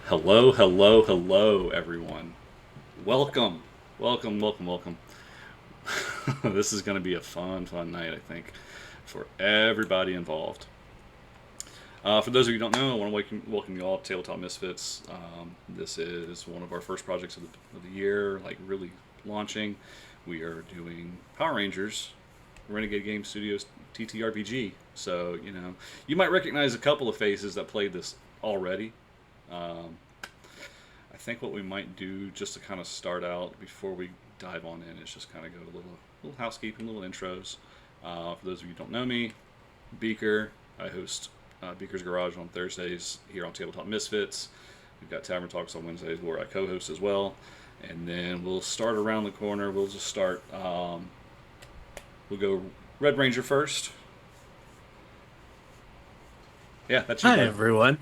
Hello, hello, hello, everyone. Welcome, welcome, welcome, welcome. This is going to be a fun, fun night, I think, for everybody involved. For those of you who don't know, I want to welcome you all to Tabletop Misfits. This is one of our first projects of the year, like really launching. We are doing Power Rangers, Renegade Game Studios TTRPG. So, you might recognize a couple of faces that played this already. I think what we might do just to kind of start out before we dive on in is just kind of go a little housekeeping, little intros. For those of you who don't know me, Beaker. I host Beaker's Garage on Thursdays here on Tabletop Misfits. We've got Tavern Talks on Wednesdays where I co-host as well. And then we'll start around the corner. We'll just start, we'll go Red Ranger first. Yeah, that's you. Hi, everyone.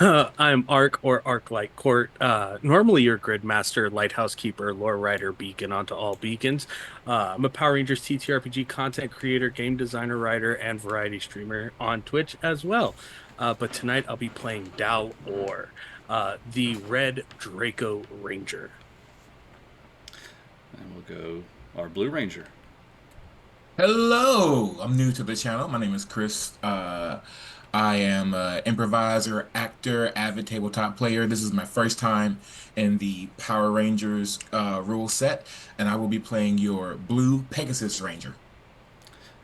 I'm Ark or Arc-like Court. Normally your Gridmaster, Lighthouse Keeper, Lore Writer, Beacon onto all beacons. I'm a Power Rangers TTRPG content creator, game designer, writer, and variety streamer on Twitch as well. But tonight I'll be playing Dao Or, the Red Draco Ranger. And we'll go our Blue Ranger. Hello, I'm new to the channel. My name is Chris. I am an improviser, actor, avid tabletop player. This is my first time in the Power Rangers rule set, and I will be playing your Blue Pegasus Ranger.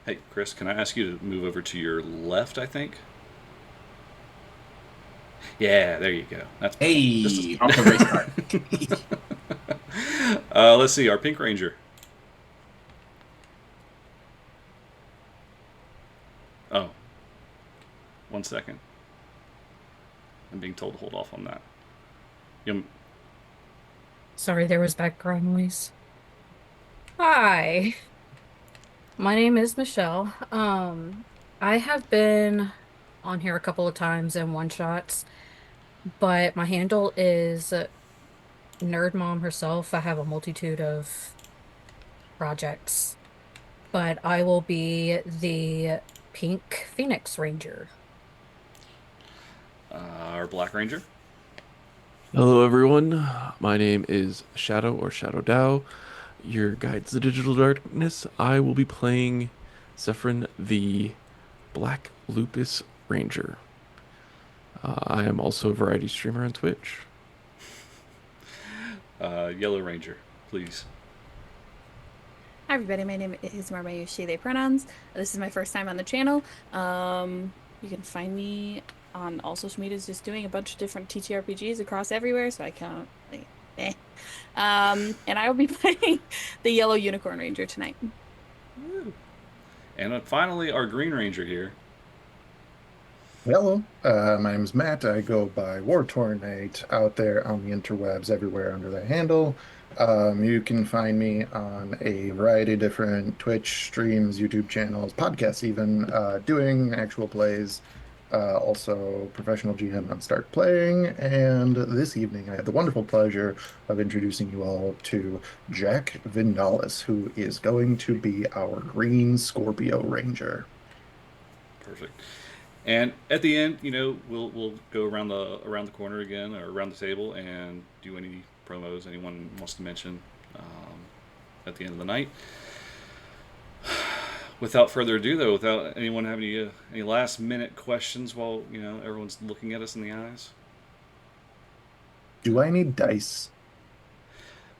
Hey, Chris, can I ask you to move over to your left, I think? Yeah, there you go. That's Hey, off the race card. Let's see, our Pink Ranger. Oh, 1 second. I'm being told to hold off on that. Sorry, there was background noise. Hi, my name is Michelle. I have been on here a couple of times in one-shots, but my handle is Nerd Mom herself. I have a multitude of projects, but I will be the Pink Phoenix Ranger. Our Black Ranger. Hello, everyone. My name is Shadow or Shadow Dao, your guide to the digital darkness. I will be playing Zephyrin, the Black Lupus Ranger. I am also a variety streamer on Twitch. Yellow Ranger, please. Hi everybody, my name is Marmayu, she, they pronouns. This is my first time on the channel. You can find me on all social medias just doing a bunch of different TTRPGs across everywhere, so I can't, and I will be playing the Yellow Unicorn Ranger tonight. Woo. And finally, our Green Ranger here. Hello, my name is Matt. I go by War Tornate out there on the interwebs everywhere under that handle. You can find me on a variety of different Twitch streams, YouTube channels, podcasts even, doing actual plays, also professional GM on Start Playing. And this evening I had the wonderful pleasure of introducing you all to Jack Vindalis, who is going to be our Green Scorpio Ranger. Perfect. And at the end, we'll go around the corner again or around the table and do any promos anyone wants to mention at the end of the night. Without further ado, though, without anyone having any last minute questions while everyone's looking at us in the eyes, Do I need dice?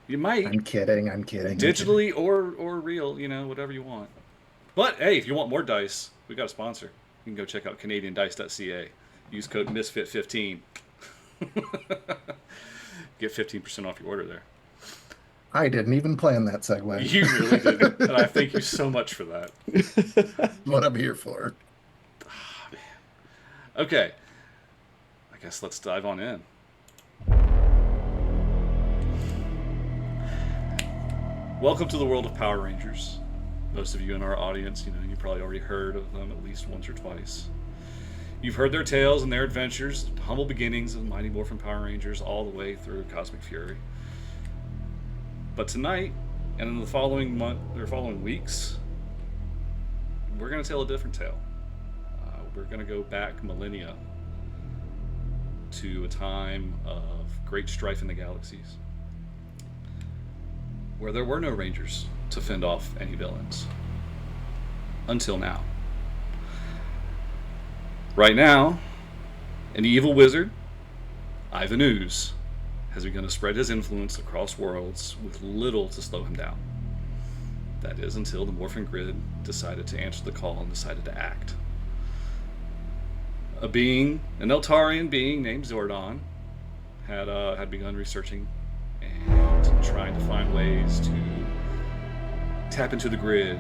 you might. I'm kidding. Digitally or real, whatever you want. But hey, if you want more dice, we got a sponsor. You can go check out CanadianDice.ca. Use code MISFIT15. Get 15% off your order there. I didn't even plan that segue. You really didn't. And I thank you so much for that. What I'm here for. Oh, man. Okay. I guess let's dive on in. Welcome to the world of Power Rangers. Most of you in our audience, you probably already heard of them at least once or twice. You've heard their tales and their adventures, humble beginnings of Mighty Morphin Power Rangers all the way through Cosmic Fury. But tonight, and in the following weeks, we're going to tell a different tale. We're going to go back millennia to a time of great strife in the galaxies, where there were no Rangers to fend off any villains. Until now. Right now, an evil wizard, Ivan Ooze, has begun to spread his influence across worlds with little to slow him down. That is until the Morphin Grid decided to answer the call and decided to act. An Eltarian being named Zordon, had begun researching and trying to find ways to tap into the grid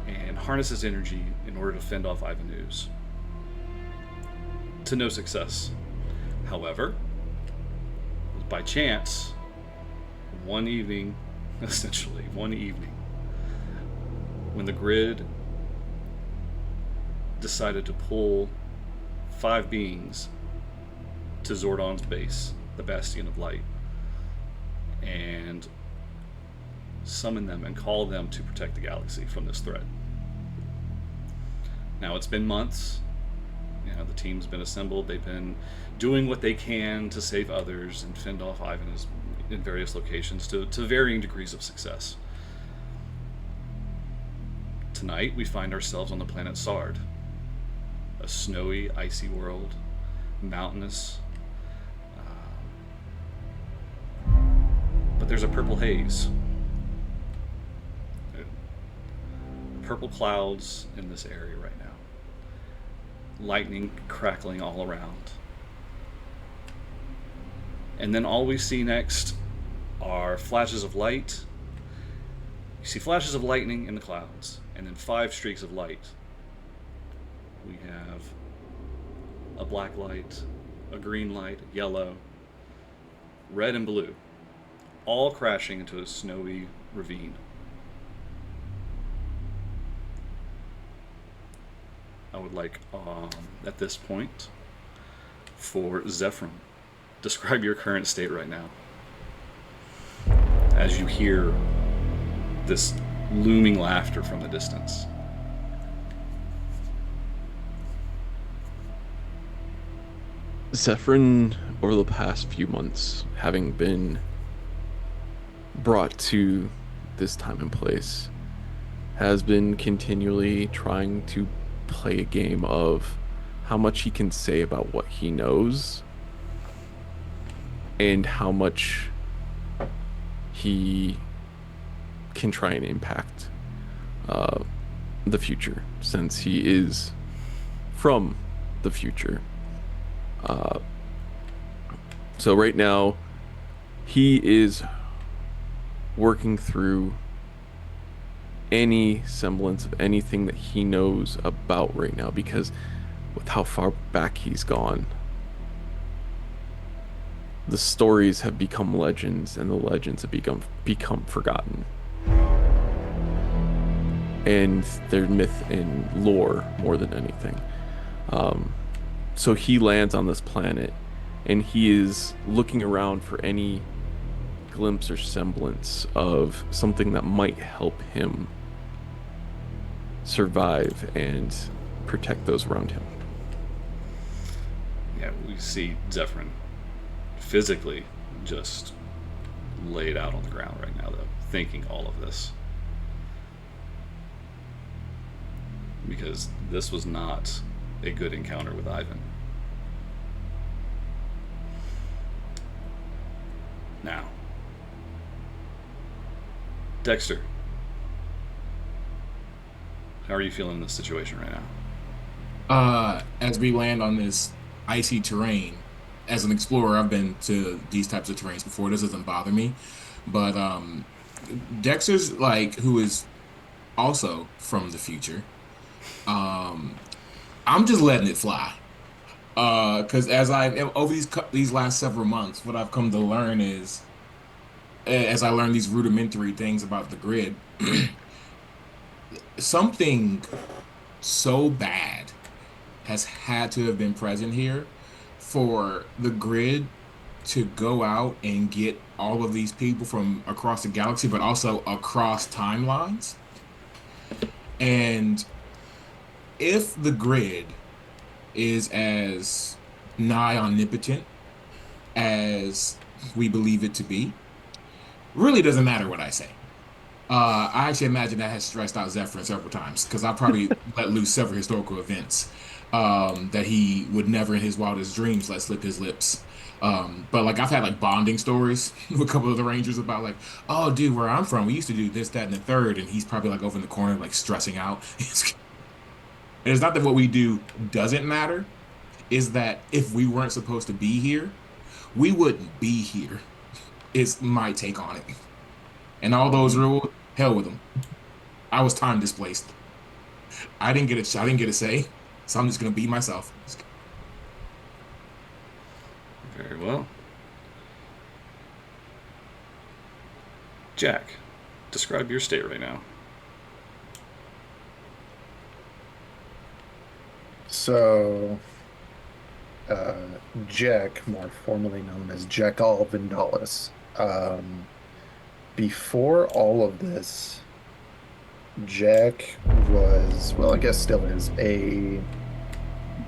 and harness his energy in order to fend off Ivan Ooze. To no success. However, by chance, one evening, when the grid decided to pull 5 beings to Zordon's base, the Bastion of Light, and summon them and call them to protect the galaxy from this threat. Now, it's been months. The team's been assembled. They've been doing what they can to save others and fend off Ivan in various locations to varying degrees of success. Tonight, we find ourselves on the planet Sard, a snowy, icy world, mountainous, but there's a purple haze. Purple clouds in this area right now. Lightning crackling all around. And then all we see next are flashes of light. You see flashes of lightning in the clouds, and then 5 streaks of light. We have a black light, a green light, yellow, red and blue, all crashing into a snowy ravine. I would like, at this point, for Zephyrin, describe your current state right now. As you hear this looming laughter from the distance. Zephyrin, over the past few months, having been brought to this time and place, has been continually trying to play a game of how much he can say about what he knows and how much he can try and impact the future, since he is from the future. So right now he is working through any semblance of anything that he knows about right now, because with how far back he's gone. The stories have become legends, and the legends have become forgotten. And they're myth and lore more than anything. So he lands on this planet, and he is looking around for any glimpse or semblance of something that might help him survive and protect those around him. Yeah, we see Zephyrin physically just laid out on the ground right now, though, thinking all of this. Because this was not a good encounter with Ivan. Now, Dexter, how are you feeling in this situation right now? As we land on this icy terrain, as an explorer, I've been to these types of terrains before. This doesn't bother me, but Dexter's like, who is also from the future. I'm just letting it fly. Because as over these last several months, what I've come to learn is, as I learn these rudimentary things about the grid, something so bad has had to have been present here for the grid to go out and get all of these people from across the galaxy, but also across timelines. And if the grid is as nigh omnipotent as we believe it to be, really doesn't matter what I say. I actually imagine that has stressed out Zephyrin several times, because I probably let loose several historical events that he would never in his wildest dreams let slip his lips. But like, I've had like bonding stories with a couple of the Rangers about like, oh dude, where I'm from, we used to do this, that, and the third, and he's probably like over in the corner like stressing out. And it's not that what we do doesn't matter, is that if we weren't supposed to be here, we wouldn't be here, is my take on it. And all those rules, hell with them. I was time displaced. I didn't get a say, so I'm just gonna be myself. Very well. Jack, describe your state right now. So, Jack, more formally known as Jackal Vindalis, before all of this, Jack was, well, I guess still is,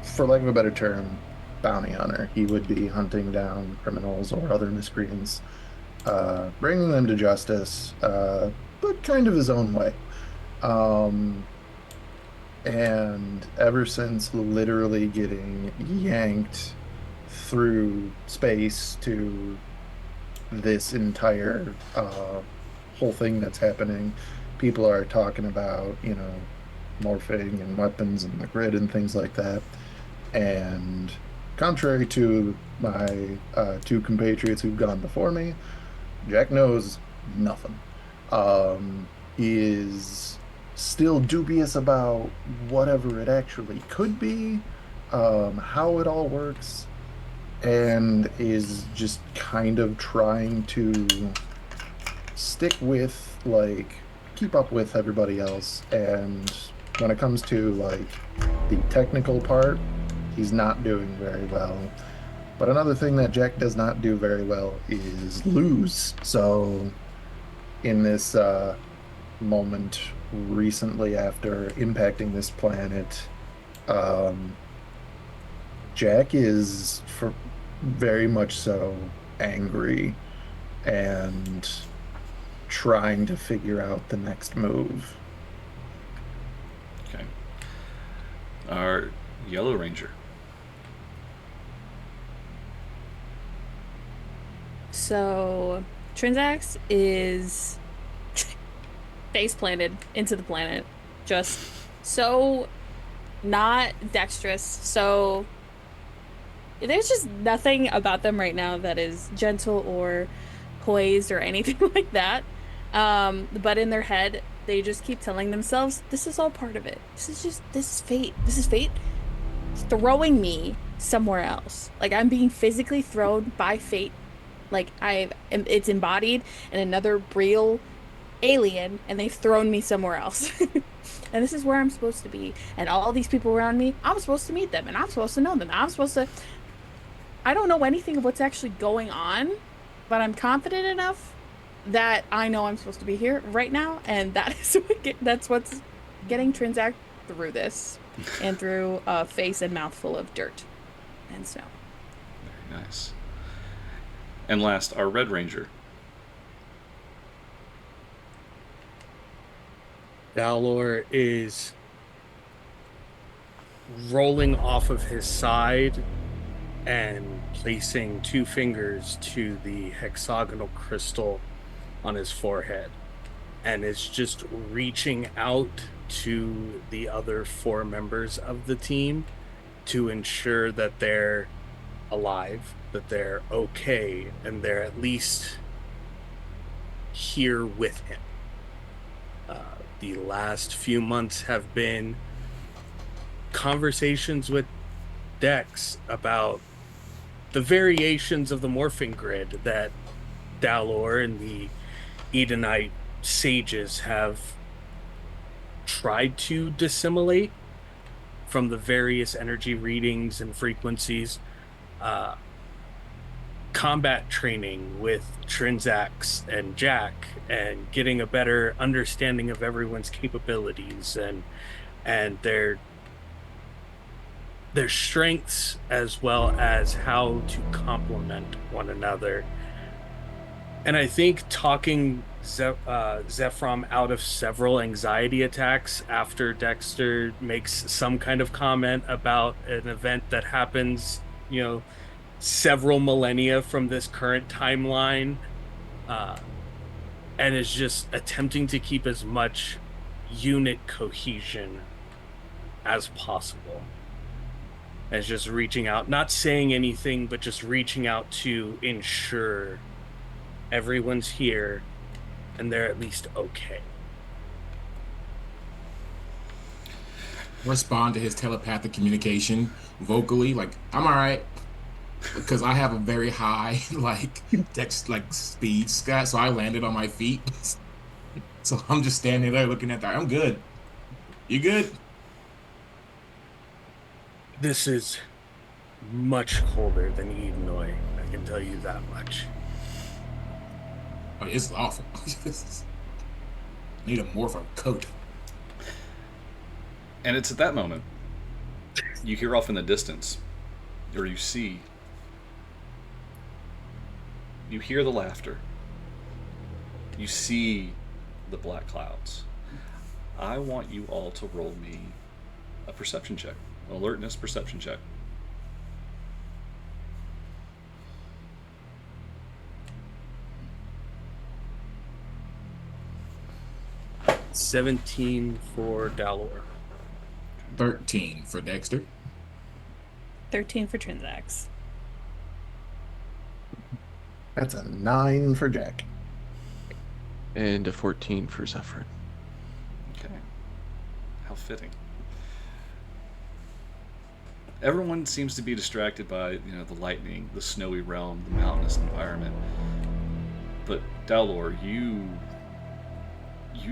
for lack of a better term, bounty hunter. He would be hunting down criminals or other miscreants, bringing them to justice, but kind of his own way. And ever since literally getting yanked through space to this entire whole thing that's happening, people are talking about, morphing and weapons and the grid and things like that. And contrary to my two compatriots who've gone before me, Jack knows nothing. He is still dubious about whatever it actually could be, how it all works, and is just kind of trying to stick with, like, keep up with everybody else. And when it comes to, like, the technical part, he's not doing very well. But another thing that Jack does not do very well is lose. So in this moment recently after impacting this planet, Jack is very much so angry and trying to figure out the next move. Okay. Our Yellow Ranger. So Trinzax is face planted into the planet, just so not dexterous. So there's just nothing about them right now that is gentle or poised or anything like that. But in their head, they just keep telling themselves, this is all part of it. This is fate. This is fate. throwing me somewhere else. Like I'm being physically thrown by fate. Like it's embodied in another real alien, and they've thrown me somewhere else. And this is where I'm supposed to be. And all these people around me, I'm supposed to meet them, and I'm supposed to know them. I'm supposed to. I don't know anything of what's actually going on, but I'm confident enough that I know I'm supposed to be here right now, and that's what's getting Trinzax through this, and through a face and mouth full of dirt and snow. Very nice. And last, our Red Ranger. Dalor is rolling off of his side and placing 2 fingers to the hexagonal crystal on his forehead, and is just reaching out to the other 4 members of the team to ensure that they're alive, that they're okay, and they're at least here with him. The last few months have been conversations with Dex about the variations of the morphing grid that Dalor and the Edenite sages have tried to dissimulate from the various energy readings and frequencies. Combat training with Trinzax and Jack, and getting a better understanding of everyone's capabilities and their strengths, as well as how to complement one another. And I think talking Zephram out of several anxiety attacks after Dexter makes some kind of comment about an event that happens, several millennia from this current timeline, and is just attempting to keep as much unit cohesion as possible. As just reaching out, not saying anything, but just reaching out to ensure everyone's here and they're at least okay. Respond to his telepathic communication vocally, like, I'm all right. Because I have a very high speed stat, so I landed on my feet. So I'm just standing there looking at that. I'm good. You good? This is much colder than Edenoi, I can tell you that much. Oh, it's awful. Need a morpho coat. And it's at that moment you hear off in the distance, or you hear the laughter. You see the black clouds. I want you all to roll me a perception check, an alertness perception check. $17 for Dalor. 13 for Dexter. 13 for Trinzax. That's a 9 for Jack. And a 14 for Zephyr. Okay. How fitting. Everyone seems to be distracted by, the lightning, the snowy realm, the mountainous environment. But Dalor, you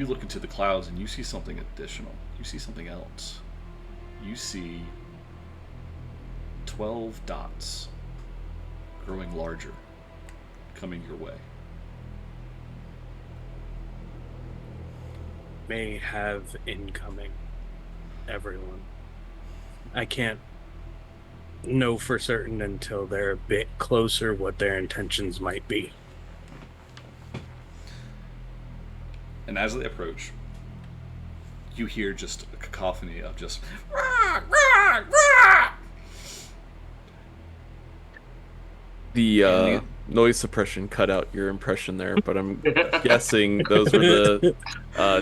look into the clouds and you see something additional. You see something else. You see 12 dots growing larger, coming your way. May have incoming, everyone. I can't know for certain until they're a bit closer what their intentions might be. And as they approach, you hear just a cacophony of just rah, rah, rah! The noise suppression cut out your impression there, but I'm guessing those were the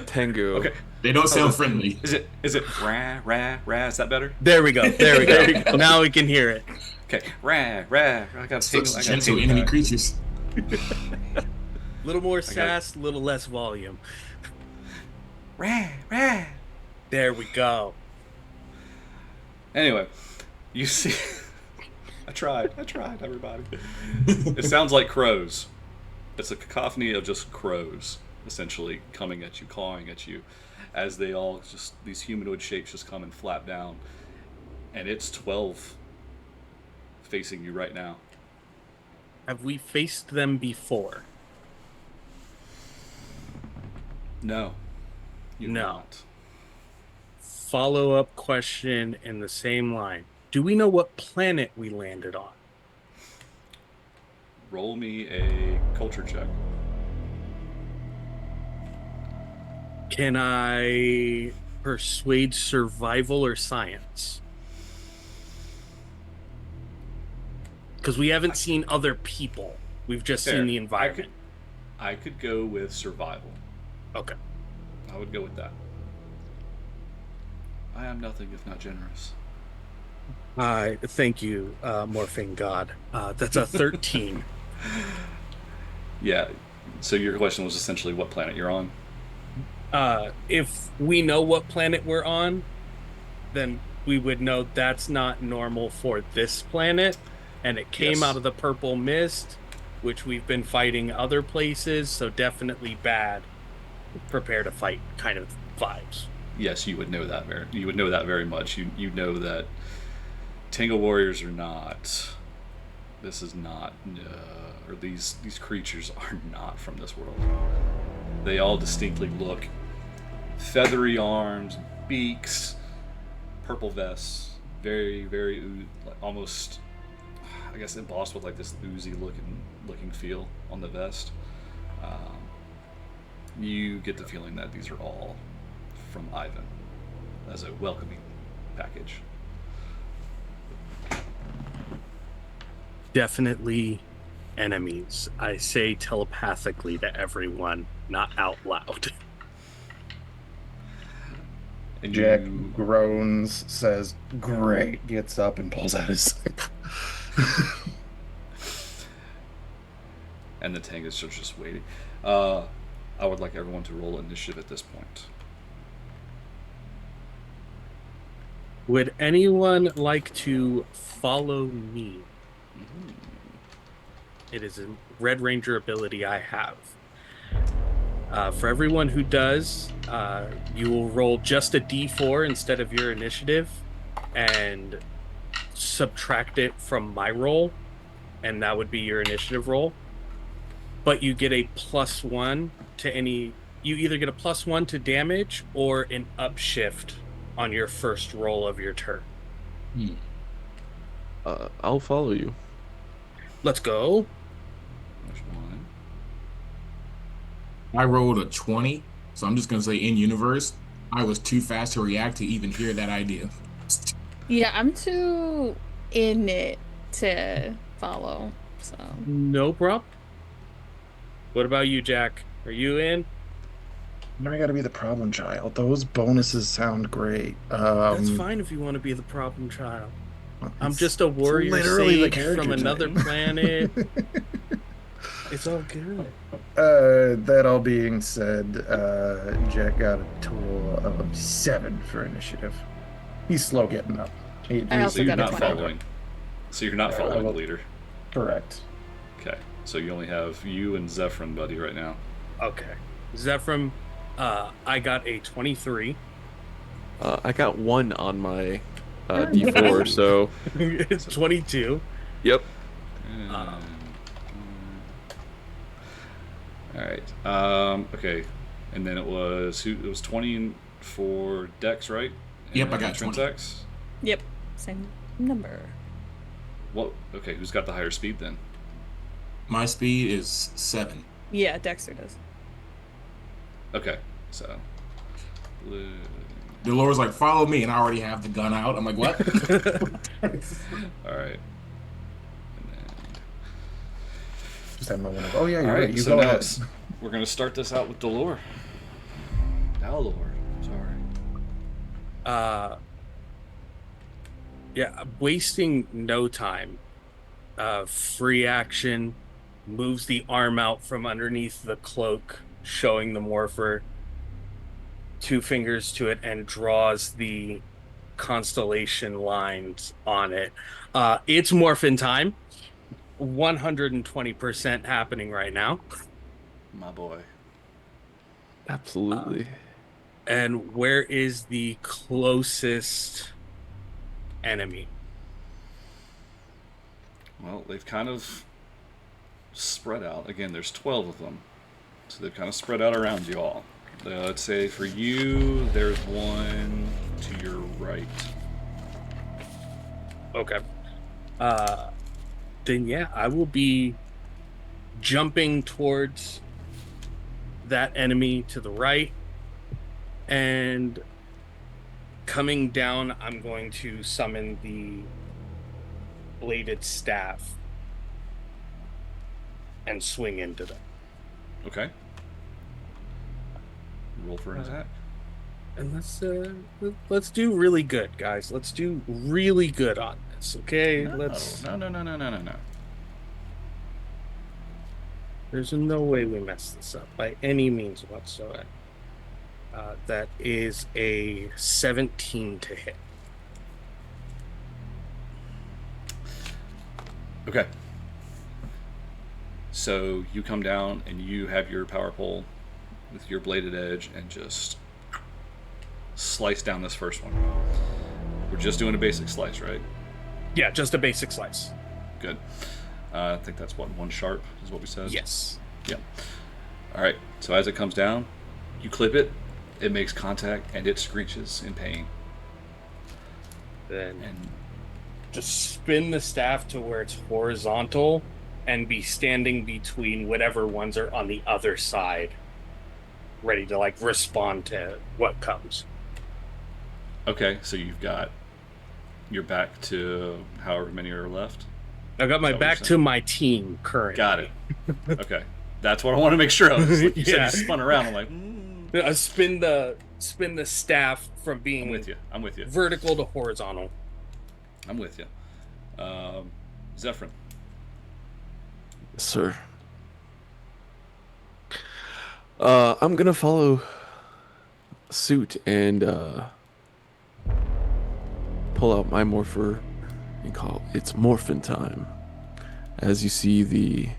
Tengu. Okay. They don't sound friendly. Is it rah, rah, rah? Is that better? There we go. There we go. Now we can hear it. Okay. Rah, rah. I got Such gentle enemy creatures. Little more sass, a little less volume. Rah, rah. There we go. Anyway, You see, I tried, everybody. It sounds like crows. It's a cacophony of just crows, essentially, coming at you, clawing at you, as they all just, these humanoid shapes just come and flap down. And it's 12 facing you right now. Have we faced them before? No. You've No. not. Follow-up question in the same line. Do we know what planet we landed on? Roll me a culture check. Can I persuade survival or science? Because we haven't seen other people. We've just Fair. seen the environment. I could go with survival. Okay. I would go with that. I am nothing if not generous. Thank you, Morphing God. That's a 13. Yeah. So your question was essentially what planet you're on? If we know what planet we're on, then we would know that's not normal for this planet, and it came Yes. out of the purple mist, which we've been fighting other places, so definitely bad. Prepare to fight kind of vibes. Yes, you would know that very much. You know that Tangle Warriors are not. This is not, or these creatures are not from this world. They all distinctly look feathery arms, beaks, purple vests, very, very almost, I guess, embossed with like this oozy looking feel on the vest. You get the feeling that these are all from Ivan as a welcoming package. Definitely enemies. I say telepathically to everyone, not out loud. And Jack you, groans, says, "Great," gets up and pulls out his sniper. and the Tangas are just waiting. I would like everyone to roll initiative at this point. Would anyone like to follow me? It is a Red Ranger ability I have. For everyone who does, you will roll just a d4 instead of your initiative and subtract it from my roll, and that would be your initiative roll. But you get a +1 to any... You either get a +1 to damage or an upshift on your first roll of your turn. I'll follow you. Let's go. There's one. I rolled a 20, so I'm just gonna say in universe, I was too fast to react to even hear that idea. Yeah, I'm too in it to follow. So No problem. What about you, Jack? Are you in? Now I gotta be the problem child. Those bonuses sound great. That's fine if you want to be the problem child. I'm it's- just a warrior literally the sage character from another type. planet. It's all good. That all being said, Jack got a total of 7 for initiative. He's slow getting up. I also So you're got a not 20. following. So you're not Yeah, following I will- the leader. Correct. Okay. So you only have you and Zephyrin, buddy, right now. Okay. Zephyrin, I got a 23. I got 1 on my D4, so It's 22. yep. All right. Okay. And then it was 20 for Dex, right? Yep, I And got 20. Trinzax? Yep, same number. What? Okay. Who's got the higher speed then? My speed is 7. Yeah, Dexter does. Okay. So. blue- Dolores like, follow me, and I already have the gun out. I'm like, what? All right. And then. Just that moment of, oh yeah, All you're right. right. You So go now ahead. it's, we're gonna start this out with Dolore. Dolore. Sorry. Yeah, wasting no time. Free action, moves the arm out from underneath the cloak, showing the morpher, 2 fingers to it, and draws the constellation lines on it. It's morphin time. 120% happening right now. My boy. Absolutely. And where is the closest enemy? Well, they've kind of spread out. Again, there's 12 of them. So they've kind of spread out around you all. Let's say for you, there's one to your right. Okay. Then yeah, I will be jumping towards that enemy to the right. And coming down, I'm going to summon the bladed staff and swing into them. Okay. Roll for an attack. And let's do really good, guys. Let's do really good on this, okay? No. There's no way we mess this up by any means whatsoever. That is a 17 to hit. Okay. So you come down and you have your power pole with your bladed edge and just slice down this first one. We're just doing a basic slice, right? Yeah, just a basic slice. Good. I think that's what, 1 sharp is what we said? Yes. Yep. All right. So as it comes down, you clip it, it makes contact, and it screeches in pain. Then And just spin the staff to where it's horizontal and be standing between whatever ones are on the other side, ready to like respond to what comes. okay, so you've got your back to however many are left. I got my Is that what you're back saying? to my team currently. Got it. Okay. That's what I want to make sure of. Like you said Yeah. you spun around. I'm like, I spin the staff from being I'm with you. I'm with you. vertical to horizontal. I'm with you. Zephyrin. Sir. I'm gonna follow suit and pull out my morpher and call it's morphin time. As you see the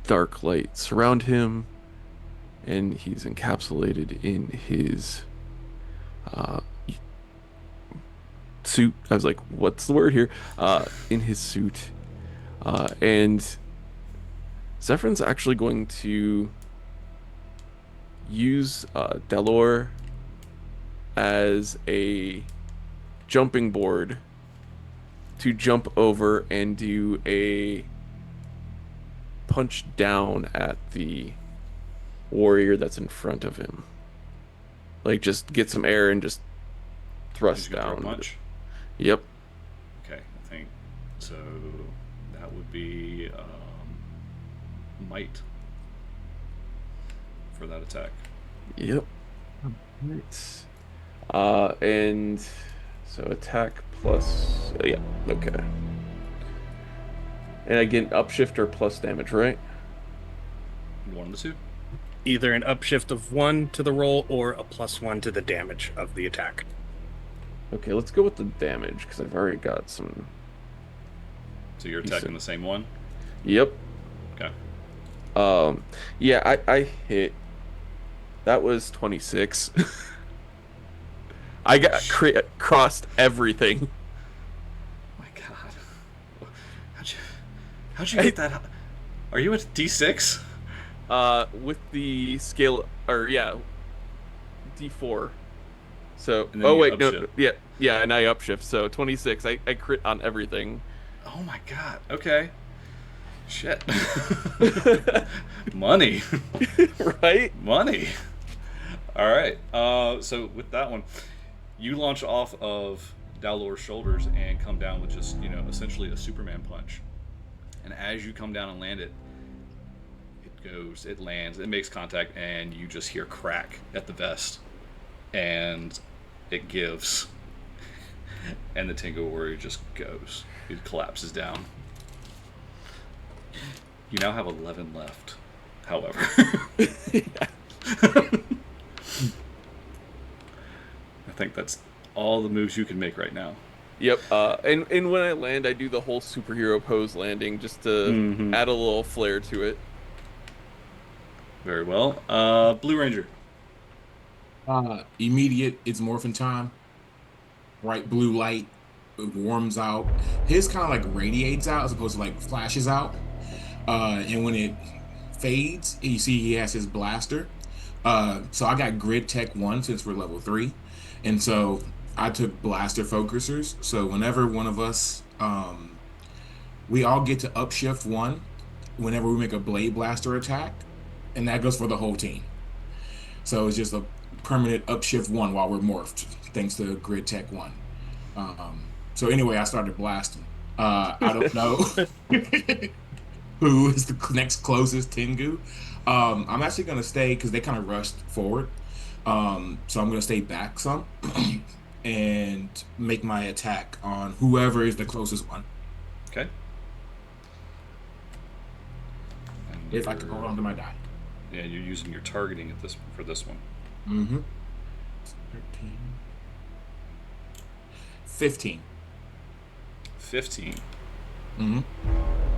dark light surround him, and he's encapsulated in his suit. I was like, what's the word here? In his suit. And Zephyr's actually going to use Delor as a jumping board to jump over and do a punch down at the warrior that's in front of him. Like, just get some air and just thrust He's gonna throw a down. punch. Yep. Okay, I think so. That would be might for that attack. Yep. Right. And so attack plus, yeah, okay. And I get upshift or plus damage, right? One of the two. Either an upshift of 1 to the roll or a +1 to the damage of the attack. Okay, let's go with the damage because I've already got some. So you're attacking the same one. Yep. Okay. Yeah, I hit. That was 26. I got crossed everything. My God. How'd you get that? Are you at D6? With the scale, or yeah, D4. So, And then oh you wait, no, upshift. yeah, and I upshift. So 26. I crit on everything. Oh my God. Okay. Shit. Money. Right? Money. All right. So with that one, you launch off of Dalor's shoulders and come down with just, essentially a Superman punch. And as you come down and land it, it lands, it makes contact, and you just hear crack at the vest. And it gives. And the Tingo Warrior just goes. It collapses down. You now have 11 left, however. I think that's all the moves you can make right now. Yep. And when I land, I do the whole superhero pose landing just to add a little flair to it. Very well. Blue Ranger. Immediate, it's morphin time. Bright blue light, it warms out. His kind of like radiates out as opposed to like flashes out. And when it fades, you see he has his blaster. So I got grid tech 1 since we're level 3. And so I took blaster focusers. So whenever one of us, we all get to upshift 1 whenever we make a blade blaster attack. And that goes for the whole team. So it's just a permanent upshift 1 while we're morphed, thanks to grid tech 1. So anyway, I started blasting. I don't know who is the next closest Tengu. I'm actually going to stay because they kind of rushed forward. So I'm going to stay back some and make my attack on whoever is the closest one. Okay. If I can hold on to my die. Yeah, you're using your targeting for this one. 13. 15. 15.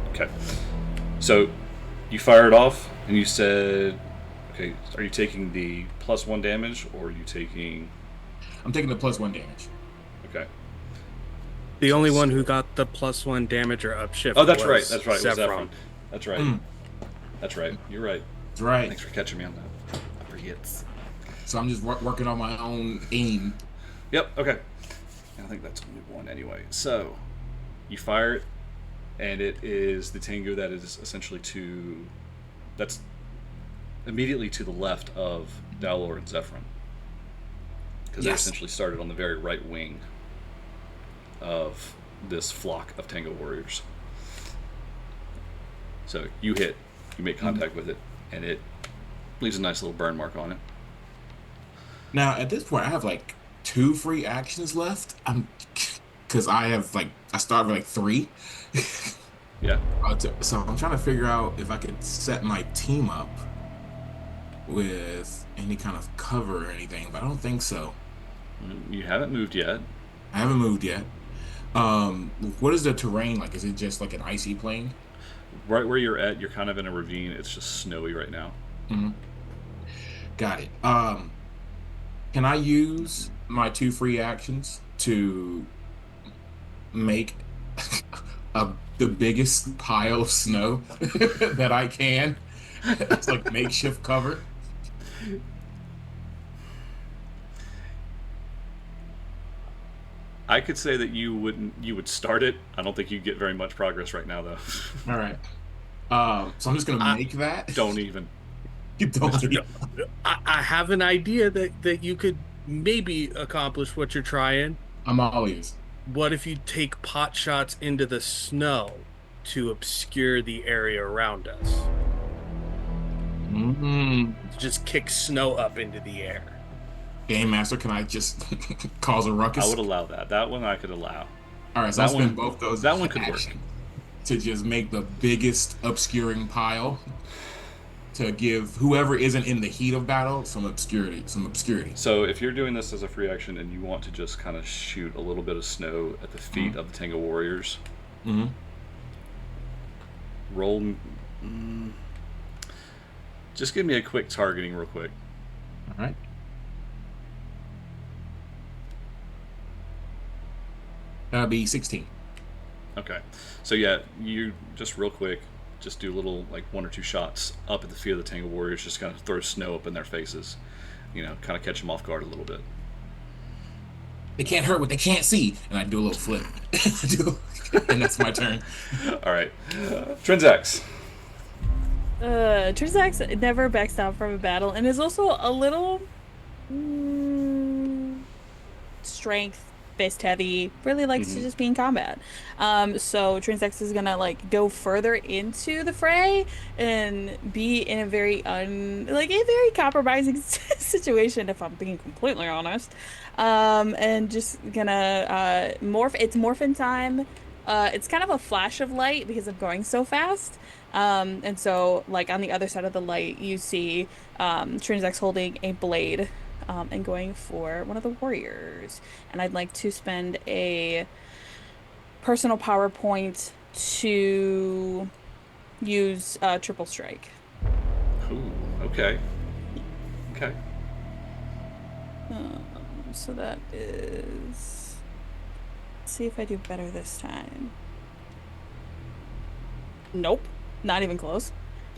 Okay. So you fired off and you said, okay, are you taking the +1 damage or are you taking... I'm taking the +1 damage. Okay. The only one who got the +1 damage or upshift. Oh, that's right. was That's right. It was Zephyr. Ephron. That's right. That's right. You're right. That's right. Thanks for catching me on that. I forget. So I'm just working on my own aim. Yep. Okay. I think that's only one anyway. So you fire it, and it is the Tengu that is essentially that's immediately to the left of Dalor and Zephyrin, because they essentially started on the very right wing of this flock of Tango warriors. So you make contact with it, and it leaves a nice little burn mark on it. Now at this point, I have like 2 free actions left. Because I started with like 3. Yeah. So I'm trying to figure out if I could set my team up with any kind of cover or anything, but I don't think so. You haven't moved yet. I haven't moved yet. What is the terrain like? Is it just like an icy plain? Right where you're at, you're kind of in a ravine. It's just snowy right now. Got it. Can I use my 2 free actions to make the biggest pile of snow that I can? It's like makeshift cover. I could say that you would start it. I don't think you'd get very much progress right now, though. All right. So I'm just gonna make that. Don't even. You don't. I have an idea that you could maybe accomplish what you're trying. I'm all ears. What if you take pot shots into the snow to obscure the area around us? Just kick snow up into the air. Game Master, can I just cause a ruckus? I would allow that. That one I could allow. All right, so I'll spend both those. That one could work. To just make the biggest obscuring pile to give whoever isn't in the heat of battle some obscurity. So if you're doing this as a free action and you want to just kind of shoot a little bit of snow at the feet of the Tango warriors, roll. Just give me a quick targeting real quick. All right. That'll be 16. Okay. So yeah, you just real quick, just do little like 1 or 2 shots up at the feet of the Tango warriors, just kind of throw snow up in their faces, kind of catch them off guard a little bit. They can't hurt what they can't see, and I do a little flip, and that's my turn. All right, Trinzax. Trinzax never backs down from a battle, and is also a little strength fist heavy, really likes to just be in combat. So Trinzax is gonna go further into the fray and be in a very compromising situation, if I'm being completely honest. And just gonna morph. It's morphin time. It's kind of a flash of light because I'm going so fast. And so on the other side of the light, you see Trinzax holding a blade. and going for one of the warriors. And I'd like to spend a personal power point to use triple strike. Ooh, okay. Okay. So that is. Let's see if I do better this time. Nope, not even close.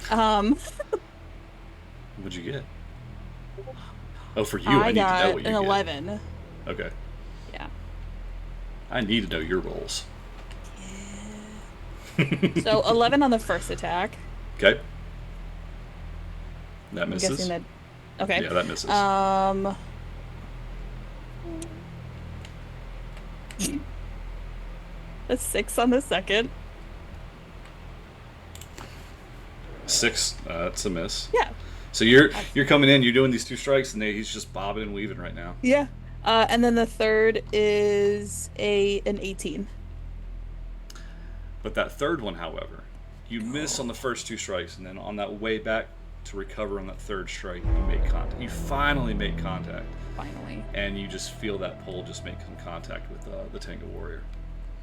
What'd you get? Oh, for you, I need to know got what you an get. 11. Okay. Yeah. I need to know your rolls. So 11 on the first attack. Okay. That I'm misses. guessing that. Okay. Yeah, that misses. A 6 on the second. 6. That's a miss. Yeah. So you're coming in. You're doing these 2 strikes, and he's just bobbing and weaving right now. Yeah. And then the third is an 18. But that third one, however, you miss on the first 2 strikes, and then on that way back to recover on that third strike, you make contact. You finally make contact. Finally. And you just feel that pole just make some contact with the Tango Warrior.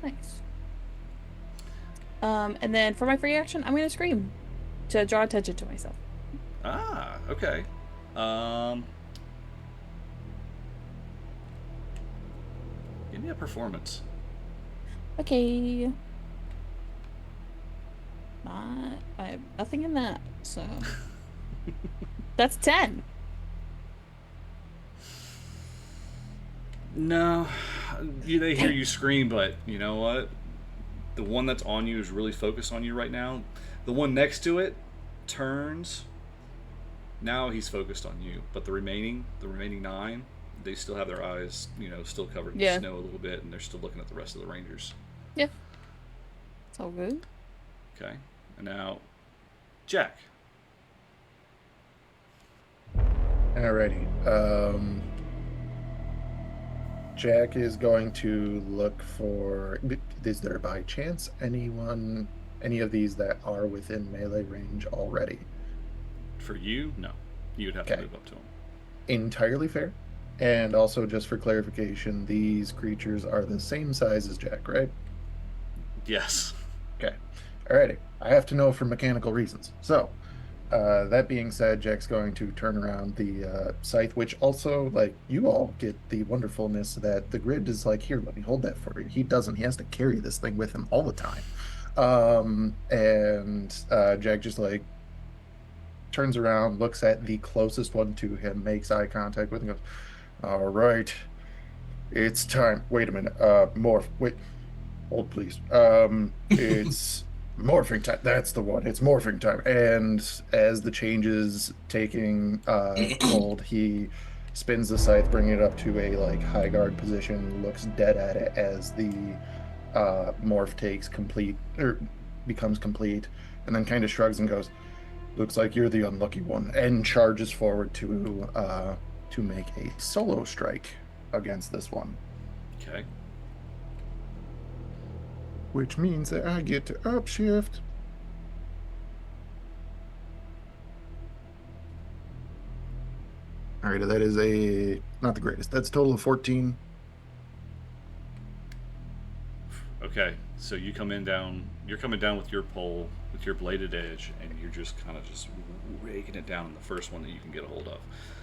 Nice. And then for my free action, I'm gonna scream to draw attention to myself. Ah, okay. Give me a performance. Okay. I have nothing in that, so that's 10. No, they hear you scream, but you know what? The one that's on you is really focused on you right now. The one next to it turns. Now he's focused on you, but the remaining 9, they still have their eyes, still covered in snow a little bit, and they're still looking at the rest of the Rangers. Yeah, it's all good. Okay, and now, Jack. Alrighty. Jack is going to look for. Is there by chance any of these that are within melee range already? For you, no. You would have to move up to them. Entirely fair. And also, just for clarification, these creatures are the same size as Jack, right? Yes. Okay. Alrighty. I have to know for mechanical reasons. So, that being said, Jack's going to turn around the scythe, which also, you all get the wonderfulness that the grid is like, here, let me hold that for you. He doesn't. He has to carry this thing with him all the time. Jack just, turns around, looks at the closest one to him, makes eye contact with him, goes, all right, it's time. Wait a minute. Morph. Wait. Hold, please. It's morphing time. That's the one. It's morphing time. And as the changes taking hold, he spins the scythe, bringing it up to a high guard position, looks dead at it as the morph becomes complete, and then kind of shrugs and goes, looks like you're the unlucky one, and charges forward to make a solo strike against this one. Okay. Which means that I get to upshift. All right, that is not the greatest. That's a total of 14. Okay, so you're coming down with your pole, with your bladed edge, and you're just kind of just raking it down on the first one that you can get a hold of.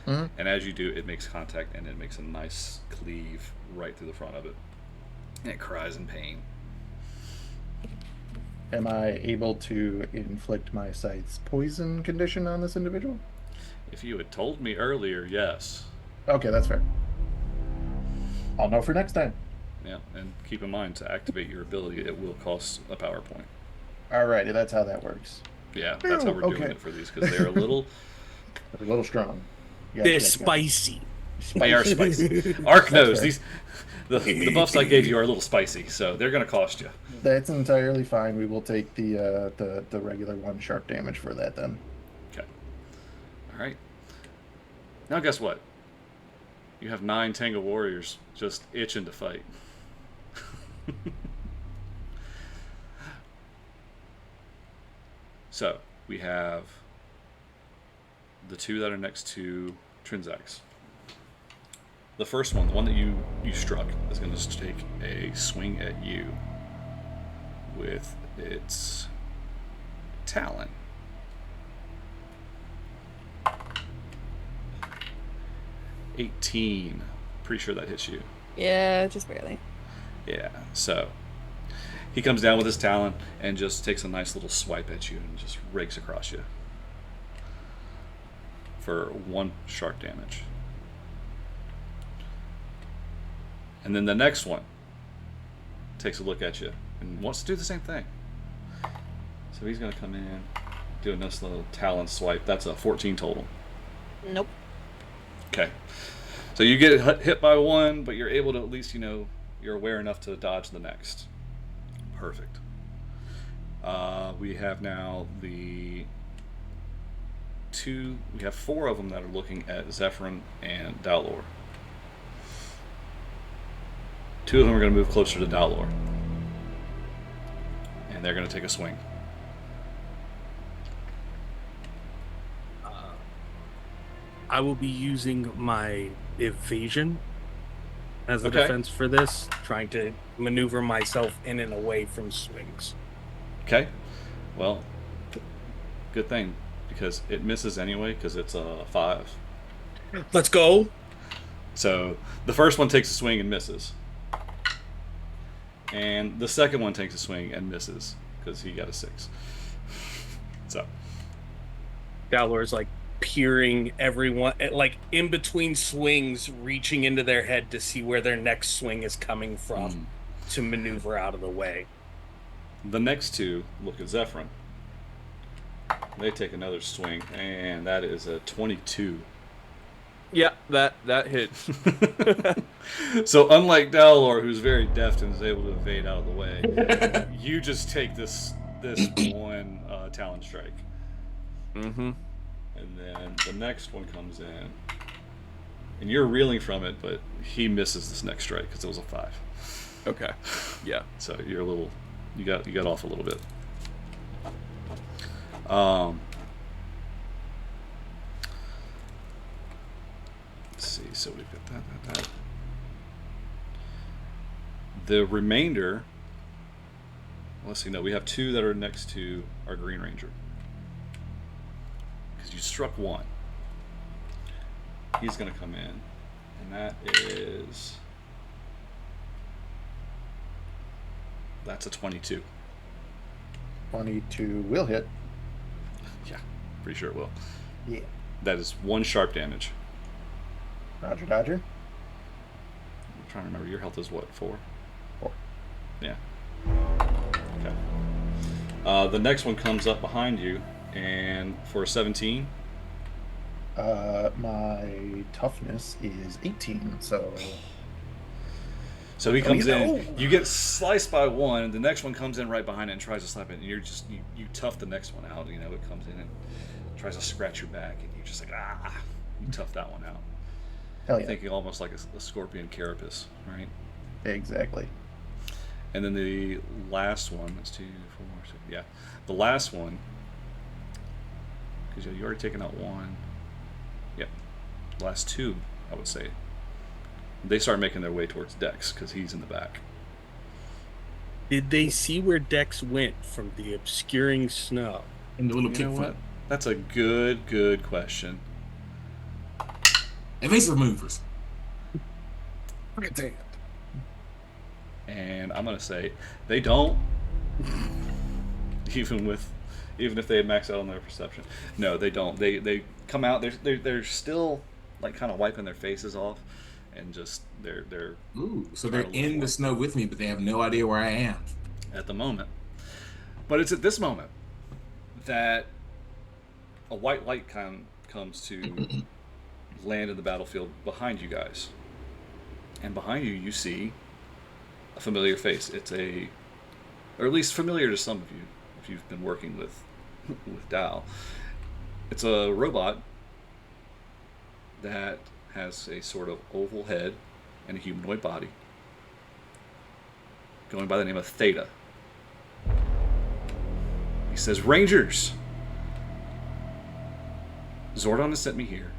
Mm-hmm. And as you do, it makes contact, and it makes a nice cleave right through the front of it. And it cries in pain. Am I able to inflict my scythe's poison condition on this individual? If you had told me earlier, yes. Okay, that's fair. I'll know for next time. Yeah, and keep in mind, to activate your ability, it will cost a power point. Alrighty, that's how that works. Yeah, that's how we're doing it for these, because they're a little strong. They're spicy. They are spicy. Ark knows these. The buffs I gave you are a little spicy, so they're going to cost you. That's entirely fine. We will take the regular 1 sharp damage for that then. Okay. All right. Now guess what? You have 9 Tango Warriors just itching to fight. So we have the 2 that are next to Trinzax. the first one, the one that you struck, is going to take a swing at you with its talon. $18. Pretty sure that hits you. Yeah, just barely. Yeah, so he comes down with his talon and just takes a nice little swipe at you and just rakes across you for 1 sharp damage. And then the next one takes a look at you and wants to do the same thing. So he's going to come in, do a nice little talon swipe. That's a 14 total. Nope. Okay. So you get hit by one, but you're able to at least, you're aware enough to dodge the next. Perfect. We have now we have 4 of them that are looking at Zephyrin and Dalor. 2 of them are going to move closer to Dalor. And they're going to take a swing. I will be using my evasion as a Okay. defense for this, trying to maneuver myself in and away from swings. Okay. Well, good thing, because it misses anyway, because it's a 5. Let's go. So the first one takes a swing and misses. And the second one takes a swing and misses, because he got a 6. So Dalor's like peering everyone, like in between swings, reaching into their head to see where their next swing is coming from to maneuver out of the way. the next 2 look at Zephyrin. They take another swing, and that is a 22. Yeah, that hits. So unlike Dalor, who's very deft and is able to evade out of the way, you just take this one talon strike. Mm-hmm. And then the next one comes in, and you're reeling from it, but he misses this next strike because it was a 5. Okay. Yeah. So you're a little, you got off a little bit. Let's see. So we've got that. The remainder. Let's see. No, we have 2 that are next to our Green Ranger. You struck 1. He's going to come in, and that's a 22. 22 will hit. Yeah, pretty sure it will. Yeah. That is 1 sharp damage. Roger, Dodger. I'm trying to remember, your health is what, 4? 4. Yeah. Okay. The next one comes up behind you, and for a 17. My toughness is 18, so So he comes in. You get sliced by one, and the next one comes in right behind it and tries to slap it. And you're just you tough the next one out. It comes in and tries to scratch your back, and you're just like you tough that one out. hell yeah. Thinking almost like a scorpion carapace, right? Exactly. And then the last one, that's 2, 4, 6, yeah. The last one, because you already taken out 1. Yep. The last 2, I would say. They start making their way towards Dex because he's in the back. Did they see where Dex went from the obscuring snow? And the little You know kick what? flip. That's a good question. Evasive movers. And I'm gonna say they don't. even if they had maxed out on their perception, no, they don't. They come out. They're still like kind of wiping their faces off, and just they're Ooh, so trying they're to look in for the it snow with me, but they have no idea where I am. at the moment. But it's at this moment that a white light comes to land in the battlefield behind you guys, and behind you see a familiar face. Or at least familiar to some of you if you've been working with Dal. It's a robot that has a sort of oval head and a humanoid body, going by the name of Theta. He says, "Rangers, Zordon has sent me here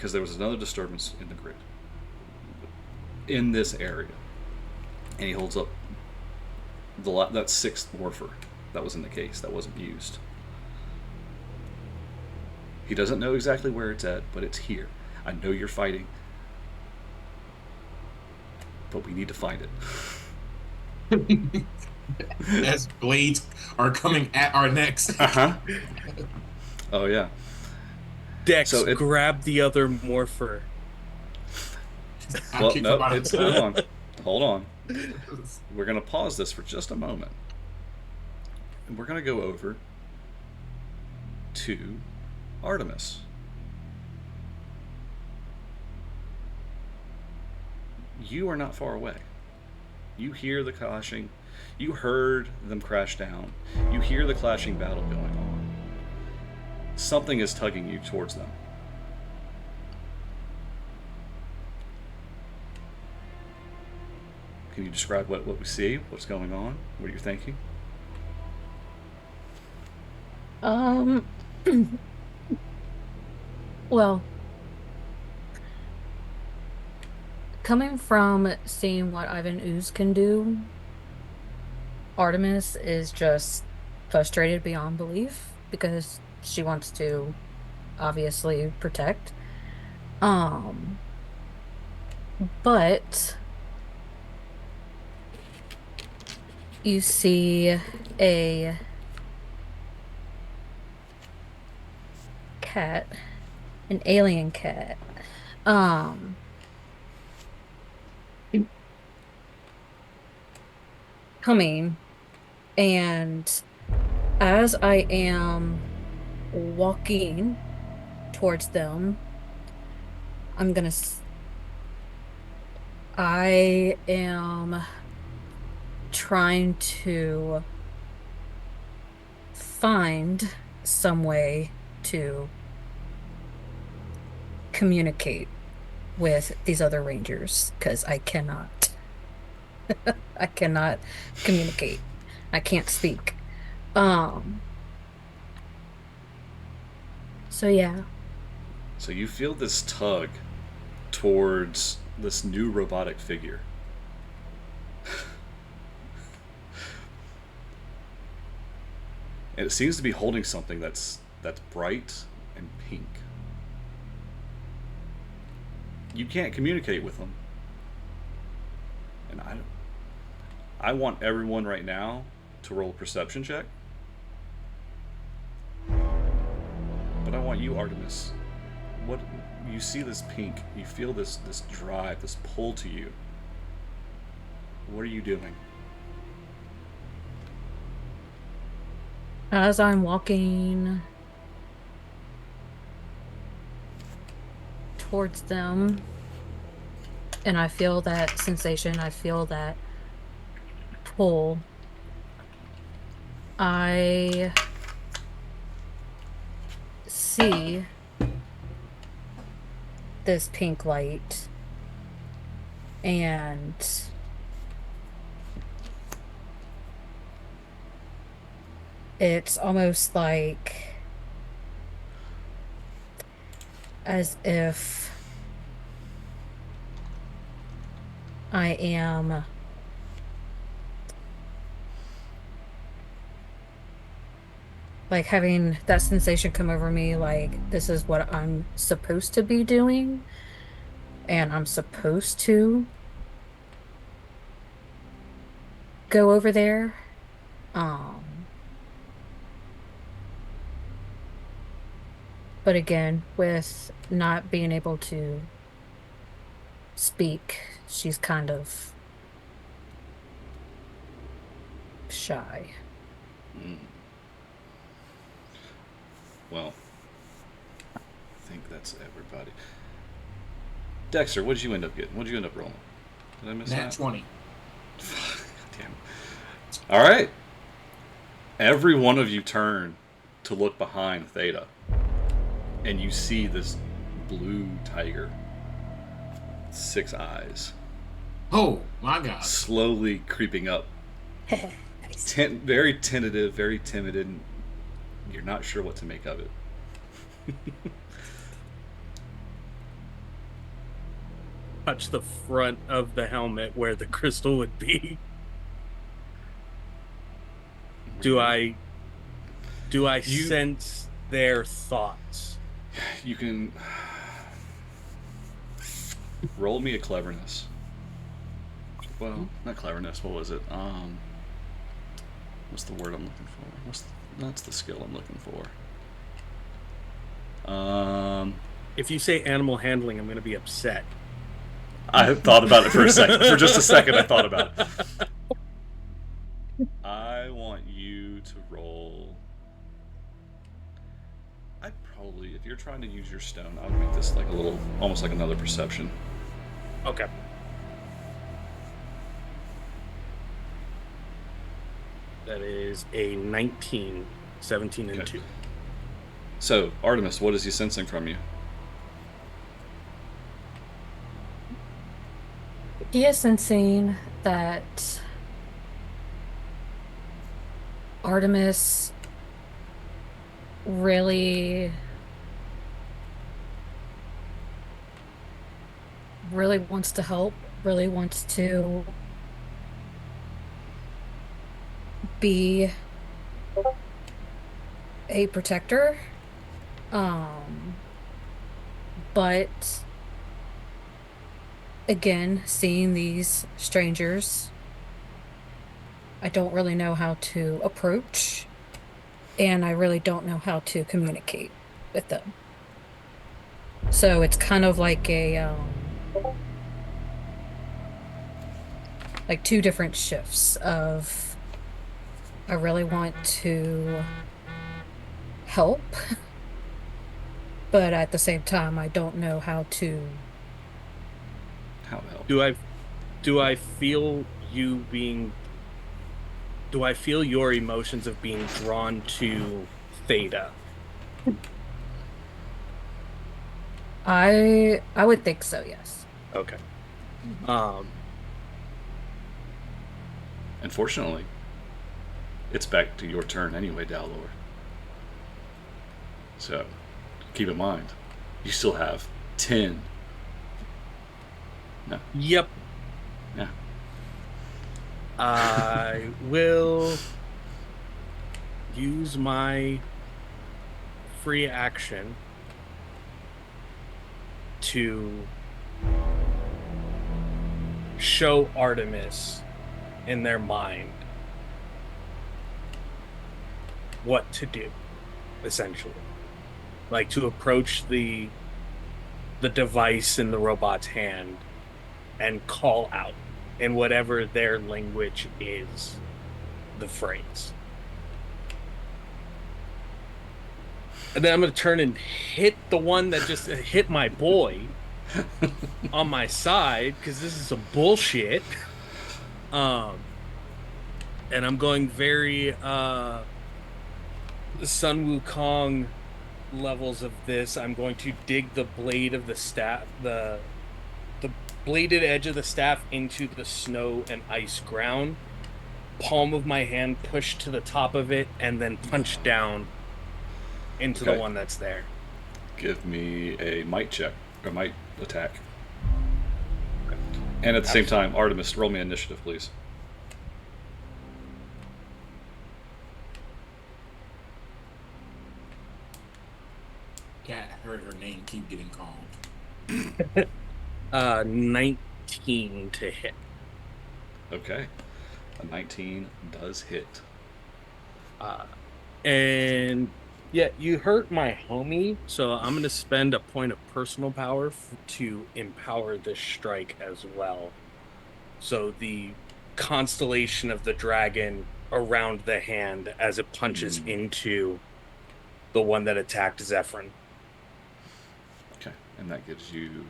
because there was another disturbance in the grid in this area. And he holds up that sixth morpher that was in the case that wasn't used. He doesn't know exactly where it's at, but it's here. I know you're fighting, but we need to find it. As blades are coming at our necks. Uh-huh. Oh, yeah. Dex, So grab the other morpher. Well, no, hold on. We're going to pause this for just a moment. And we're going to go over to Artemis. You are not far away. You hear the clashing. You heard them crash down. You hear the clashing battle going on. Something is tugging you towards them. Can you describe what we see? What's going on? What are you thinking? Well, coming from seeing what Ivan Ooze can do, Artemis is just frustrated beyond belief because she wants to obviously protect. But you see a cat, an alien cat, coming, and as I am walking towards them, I am trying to find some way to communicate with these other rangers, because I cannot. I cannot communicate. I can't speak. So yeah. So you feel this tug towards this new robotic figure. And it seems to be holding something that's bright and pink. You can't communicate with them. And I want everyone right now to roll a perception check. But I want you, Artemis. What you see this pink, you feel this drive, this pull to you. What are you doing? As I'm walking towards them, and I feel that sensation, I feel that pull, I see this pink light, and it's almost like as if I am like having that sensation come over me, like this is what I'm supposed to be doing, and I'm supposed to go over there. But again, with not being able to speak, she's kind of shy. Well, I think that's everybody. Dexter, what did you end up getting? What did you end up rolling? Did I miss Nat that? 20. Damn. All right. Every one of you turn to look behind Theta, and you see this blue tiger, 6 eyes, Oh my god. slowly creeping up. Nice. Very tentative, very timid, and you're not sure what to make of it. touch the front of the helmet where the crystal would be. Do I sense their thoughts? You can roll me a cleverness. Well, not cleverness. What was it? What's the word I'm looking for? That's the skill I'm looking for. If you say animal handling, I'm going to be upset. I thought about it for a second. For just a second, I thought about it. I want you to roll. If you're trying to use your stone, I would make this like a little, almost like another perception. Okay. That is a 19, 17, and 2. So, Artemis, what is he sensing from you? He is sensing that Artemis really wants to help, really wants to be a protector. But again, seeing these strangers, I don't really know how to approach, and I really don't know how to communicate with them. So it's kind of like a like two different shifts of I really want to help, but at the same time I don't know how to help. Do I feel you being do I feel your emotions of being drawn to Theta? I would think so, yes. Okay. Unfortunately, it's back to your turn anyway, Dalor. So, keep in mind, you still have 10. No. Yep. Yeah. I will use my free action to show Artemis in their mind what to do, essentially. Like to approach the device in the robot's hand and call out in whatever their language is the phrase. And then I'm going to turn and hit the one that just hit my boy on my side, because this is some bullshit. And I'm going very Sun Wukong levels of this. I'm going to dig the blade of the staff, the bladed edge of the staff into the snow and ice ground. Palm of my hand pushed to the top of it, and then punch down into the one that's there. Give me a might check, or might attack. And at the same time, Artemis, roll me initiative, please. Cat heard her name keep getting called. 19 to hit. Okay. A 19 does hit. And yeah, you hurt my homie, so I'm going to spend a point of personal power to empower this strike as well. So the constellation of the dragon around the hand as it punches into the one that attacked Zephyrin. Okay, and that gives you...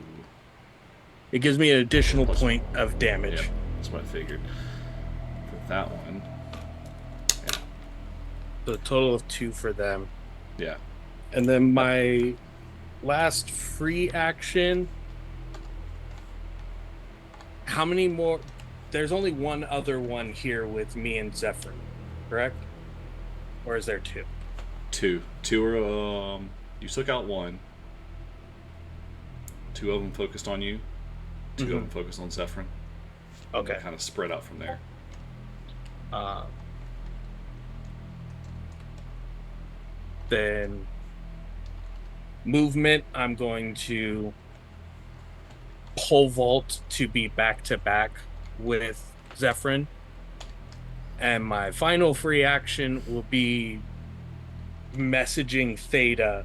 It gives me an additional point of damage. Yep, that's what I figured. For that one... Yeah. So a total of 2 for them. Yeah. And then my last free action... How many more... There's only one other one here with me and Zephyrin, correct? Or is there 2? 2. 2 are, you took out 1. 2 of them focused on you. to go and focus on Zephyrin. Okay. Kind of spread out from there. Then movement, I'm going to pole vault to be back to back with Zephyrin. And my final free action will be messaging Theta,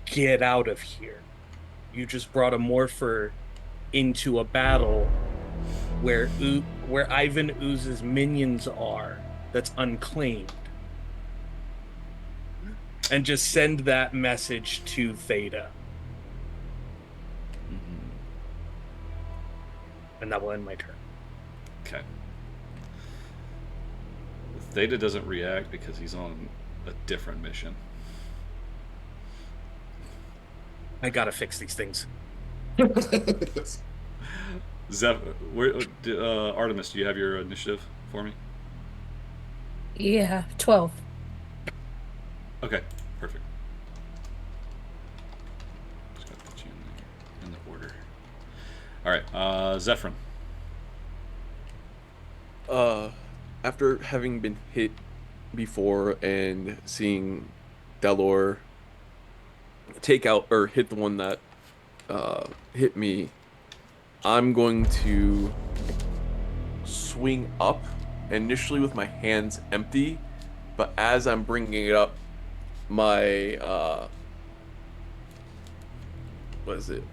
get out of here. You just brought a morpher into a battle where Ivan Ooze's minions are, that's unclaimed. And just send that message to Theta. And that will end my turn. Okay. Theta doesn't react because he's on a different mission. I gotta fix these things. Artemis, do you have your initiative for me? Yeah, 12. Okay, perfect. Just gotta put you in the order. All right, Zephyrin. After having been hit before and seeing Delor take out or hit the one that hit me, I'm going to swing up initially with my hands empty, but as I'm bringing it up, my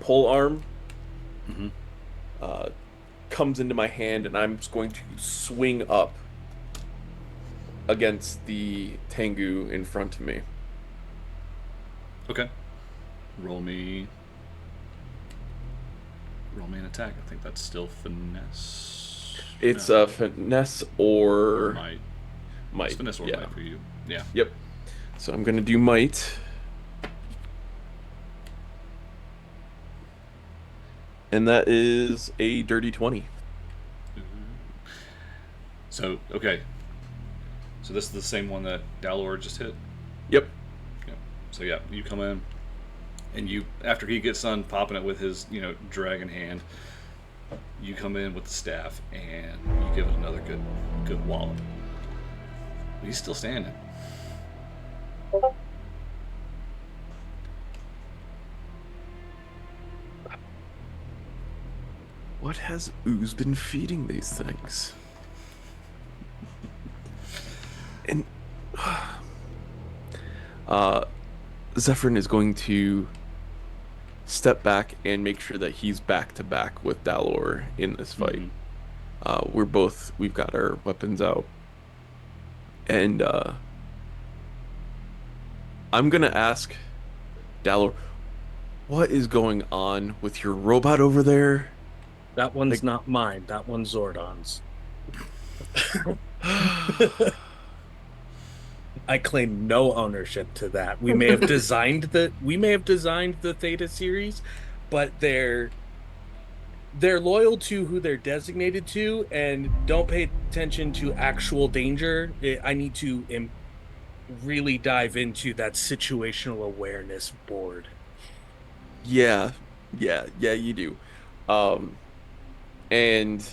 pole arm comes into my hand, and I'm just going to swing up against the Tengu in front of me. Okay. Roll me an attack. I think that's still finesse. It's No. Finesse or Might. Might. It's finesse or yeah. might for you. Yeah. Yep. So I'm gonna do Might. And that is a dirty 20. So, okay. So this is the same one that Dalor just hit? Yep. Yeah. So yeah, you come in, and you, after he gets done popping it with his, dragon hand, you come in with the staff, and you give it another good wallop. He's still standing. What has Ooze been feeding these things? And Zephyrin is going to step back and make sure that he's back to back with Dalor in this fight. We've got our weapons out. And I'm gonna ask Dalor, what is going on with your robot over there? That one's not mine. That one's Zordon's. I claim no ownership to that. We may have designed the Theta series, but they're loyal to who they're designated to and don't pay attention to actual danger. I need to really dive into that situational awareness board. Yeah, you do. And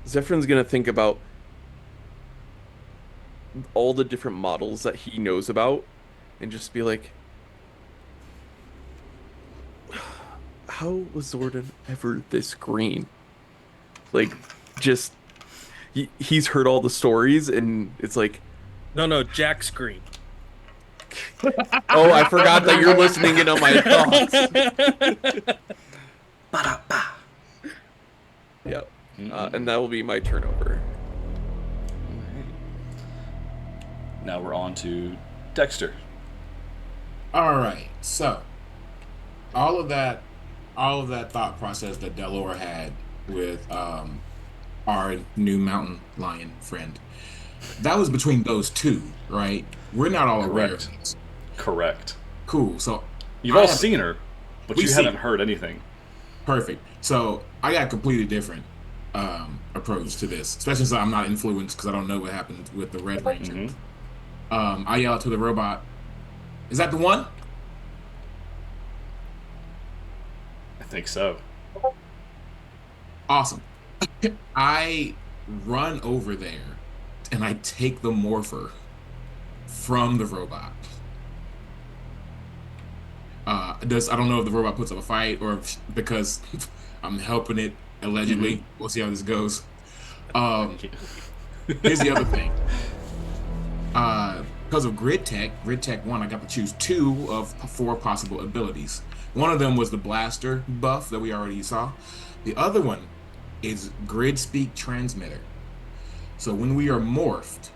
Zephyr's gonna think about all the different models that he knows about and just be like, how was Zordon ever this green? Like, just he's heard all the stories and it's like, No, Jack's green. oh, I forgot that you're listening in on my thoughts. Ba-da-ba. Yep. And that will be my turnover. Now we're on to Dexter. All right, so all of that thought process that Delor had with our new mountain lion friend, that was between those two, right? We're not all aware of this. Correct. Cool. So You've all seen her, but you haven't heard anything. Perfect. So I got a completely different approach to this, especially since I'm not influenced because I don't know what happened with the Red Ranger. I yell out to the robot, "Is that the one?" I think so. Awesome. I run over there and I take the morpher from the robot. I don't know if the robot puts up a fight or because I'm helping it allegedly. We'll see how this goes. Here's the other thing. Because of Grid Tech 1, I got to choose 2 of 4 possible abilities. One of them was the blaster buff that we already saw. The other one is Grid Speak Transmitter. So when we are morphed,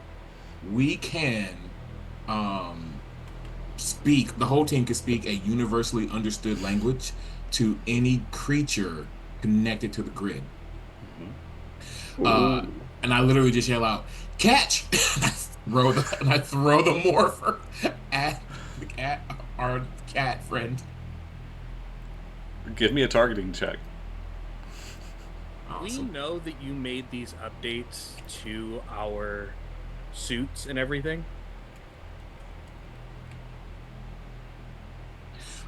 we can speak, the whole team can speak a universally understood language to any creature connected to the grid. And I literally just yell out, "Catch!" and I throw the morpher at our cat friend. Give me a targeting check. Awesome. We know that you made these updates to our suits and everything.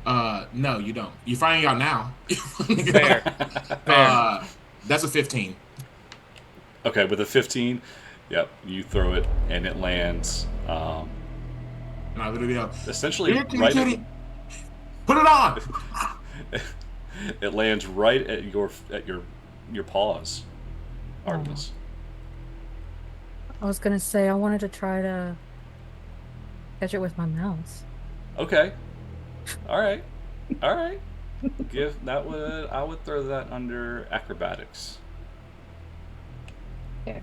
No, you don't. You're finding out now. Fair. That's a 15. Okay, with a 15, yep, you throw it and it lands. And I literally yell, Essentially, "Here, right. kitty. Put it on!" It lands right at your paws, Artemis. I was gonna say I wanted to try to catch it with my mouth. Okay. All right. I would throw that under acrobatics. Okay.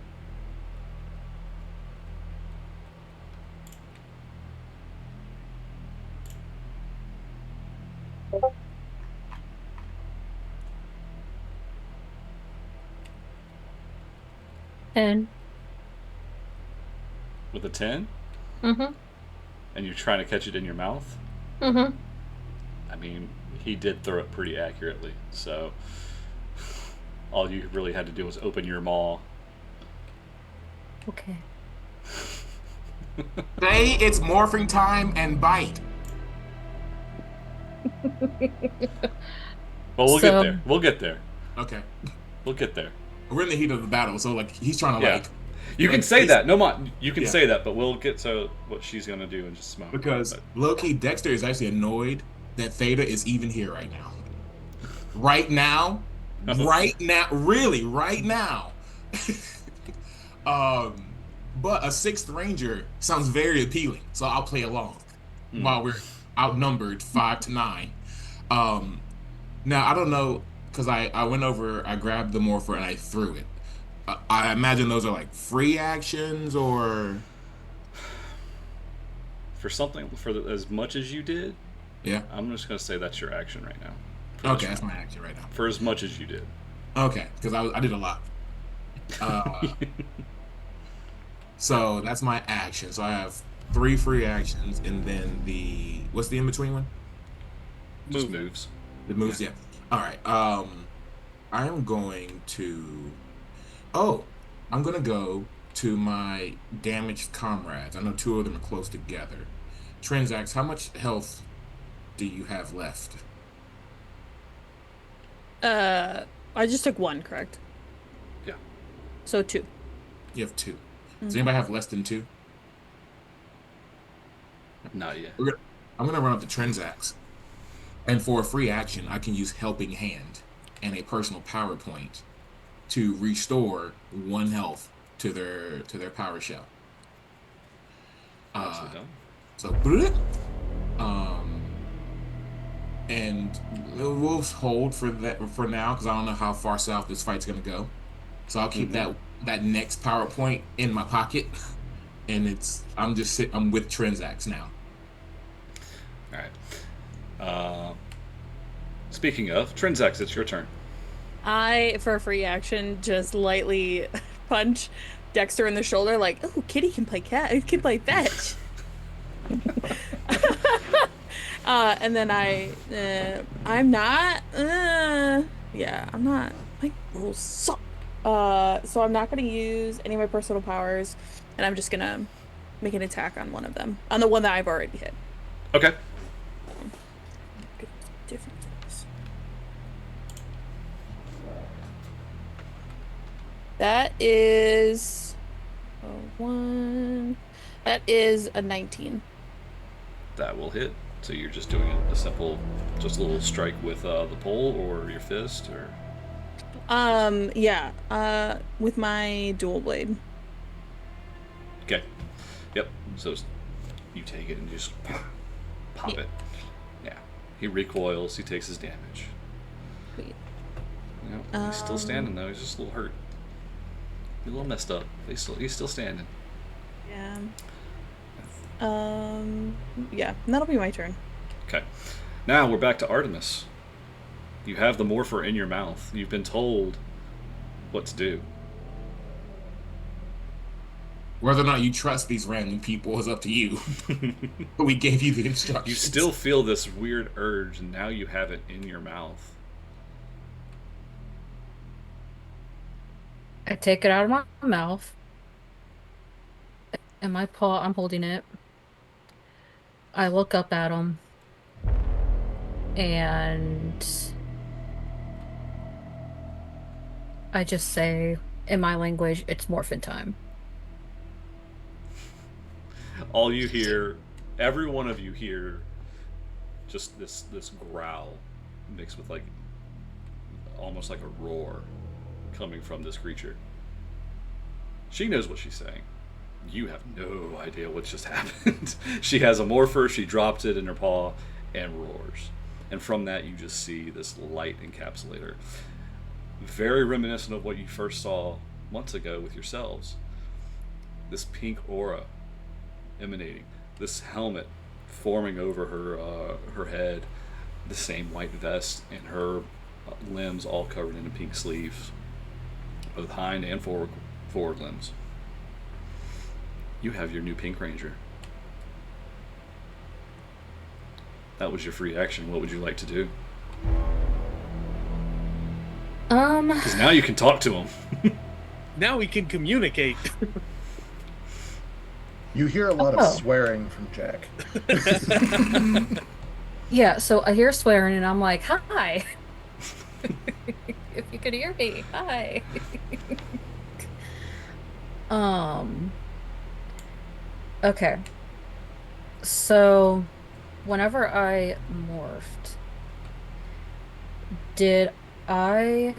And With a 10? mm-hmm. And you're trying to catch it in your mouth? Mm-hmm. I mean, he did throw it pretty accurately, so all you really had to do was open your maw. Okay. Say it's morphing time and bite. Well, we'll So- get there. Okay. We'll get there. We're in the heat of the battle, so like he's trying to Yeah. like You can And say he's- that. No, you can Yeah. say that, but we'll get to what she's gonna do in just a moment. because But- low-key Dexter is actually annoyed that Theta is even here right now. Right now, really right now. But a 6th Ranger sounds very appealing, so I'll play along while we're outnumbered 5-9. Now I don't know because I went over, I grabbed the morpher and I threw it. I imagine those are like free actions or for as much as you did, yeah. I'm just gonna say that's your action right now. Okay, that's my action right now. For as much as you did. Okay, because I did a lot. So that's my action. So I have 3 free actions, and then what's the in between one? Just moves. The moves, yeah. All right. I am going to. Oh, I'm gonna go to my damaged comrades. I know 2 of them are close together. Trinzax, how much health do you have left? I just took 1, correct? Yeah. So 2. You have 2. Does anybody have less than 2? Not yet. I'm gonna run up to Trinzax, and for a free action, I can use Helping Hand and a personal power point to restore 1 health to their power shell. Nicely done. So, and we'll hold for that for now because I don't know how far south this fight's gonna go. So I'll keep that next power point in my pocket, and I'm with Trinzax now. All right. Speaking of Trinzax, it's your turn. I, for a free action, just lightly punch Dexter in the shoulder, like, "Oh, Kitty can play can play fetch." And then I'm not. I'm not. My rules suck. So I'm not gonna use any of my personal powers, and I'm just gonna make an attack on one of them, on the one that I've already hit. Okay. Different things. That is that is a 19. That will hit. So you're just doing a simple, just a little strike with the pole or your fist, or Yeah. With my dual blade. okay, yep. So you take it and just pop it. Yeah. He recoils. He takes his damage. Sweet. Yep. He's still standing though. He's just a little hurt. He's a little messed up. But he's still standing. Yeah. Yeah. That'll be my turn. Okay. Now we're back to Artemis. You have the morpher in your mouth. You've been told what to do. Whether or not you trust these random people is up to you. But we gave you the instructions. You still feel this weird urge, and now you have it in your mouth. I take it out of my mouth. In my paw, I'm holding it. I look up at him. And I just say, in my language, it's morphin time. All you hear, every one of you hear, just this growl mixed with like almost like a roar coming from this creature. She knows what she's saying. You have no idea what just happened. She has a morpher, she drops it in her paw and roars. And from that you just see this light encapsulator. Very reminiscent of what you first saw months ago with yourselves. This pink aura emanating, this helmet forming over her head, the same white vest, and her limbs all covered in pink sleeves, both hind and forward limbs. You have your new Pink Ranger. That was your free action. What would you like to do? Because now you can talk to him. Now we can communicate. You hear a lot of swearing from Jack. Yeah, so I hear swearing and I'm like, hi. If you could hear me, hi. Okay. So whenever I morphed, do I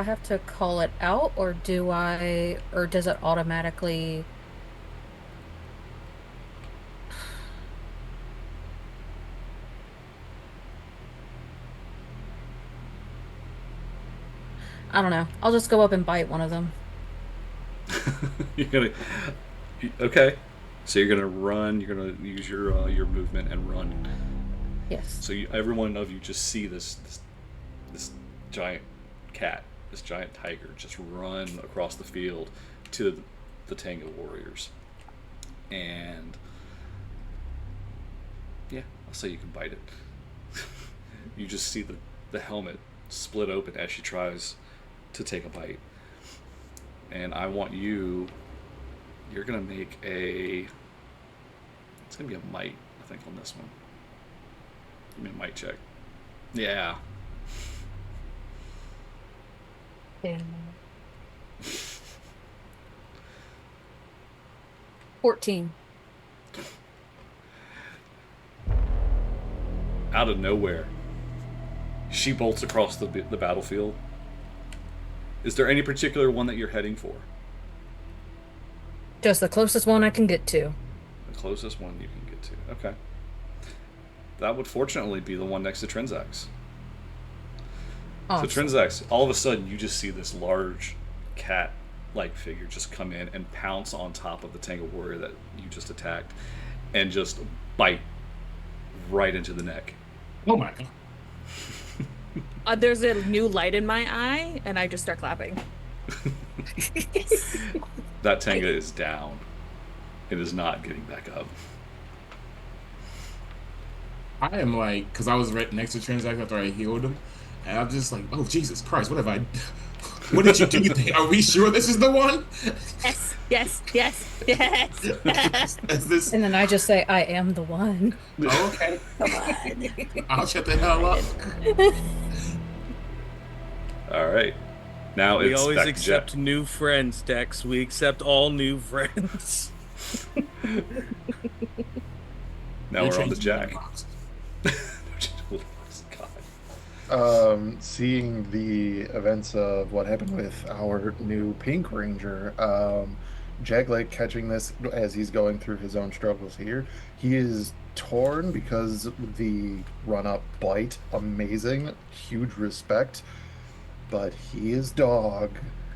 have to call it out, or does it automatically? I don't know. I'll just go up and bite one of them. Okay. So you're gonna run. You're gonna use your movement and run. Yes. So every one of you just see this giant cat, this giant tiger, just run across the field to the Tango warriors, and yeah, I'll say you can bite it. You just see the helmet split open as she tries to take a bite, and I want you're gonna make it's gonna be a might, I think, on this one. Give me a might check. Yeah. Yeah. 14. Out of nowhere, she bolts across the battlefield. Is there any particular one that you're heading for? Just the closest one I can get to. The closest one you can get to. Okay. That would fortunately be the one next to Trinzax. Awesome. So Trinzax, all of a sudden you just see this large cat-like figure just come in and pounce on top of the Tango warrior that you just attacked and just bite right into the neck. Oh my god. There's a new light in my eye, and I just start clapping. That Tango is down. It is not getting back up. I am like, because I was right next to Trinzax after I healed him, and I'm just like, oh Jesus Christ, what have I? What did you do? You think? Are we sure this is the one? Yes. Is this? And then I just say, I am the one. Oh, okay. Come on. I'll shut the hell up. All right. Now We it's always back to accept Jack. new friends, Dex. We accept all new friends. Now You're we're on to changing Jack. boxes. God. Seeing the events of what happened with our new Pink Ranger, Jack, like, catching this as he's going through his own struggles here, he is torn because the run-up bite, amazing, huge respect, but he is dog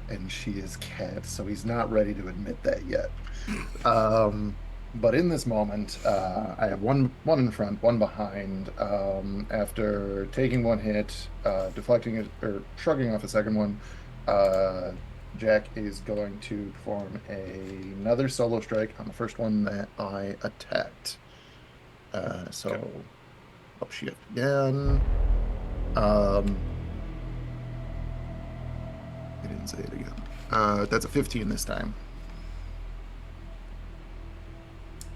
and she is cat, so he's not ready to admit that yet. But in this moment, I have one in front, one behind. After taking one hit, deflecting it or shrugging off a second one, uh, Jack is going to perform another solo strike on the first one that I attacked. So Okay. up shift again. I didn't say it again. That's a 15 this time.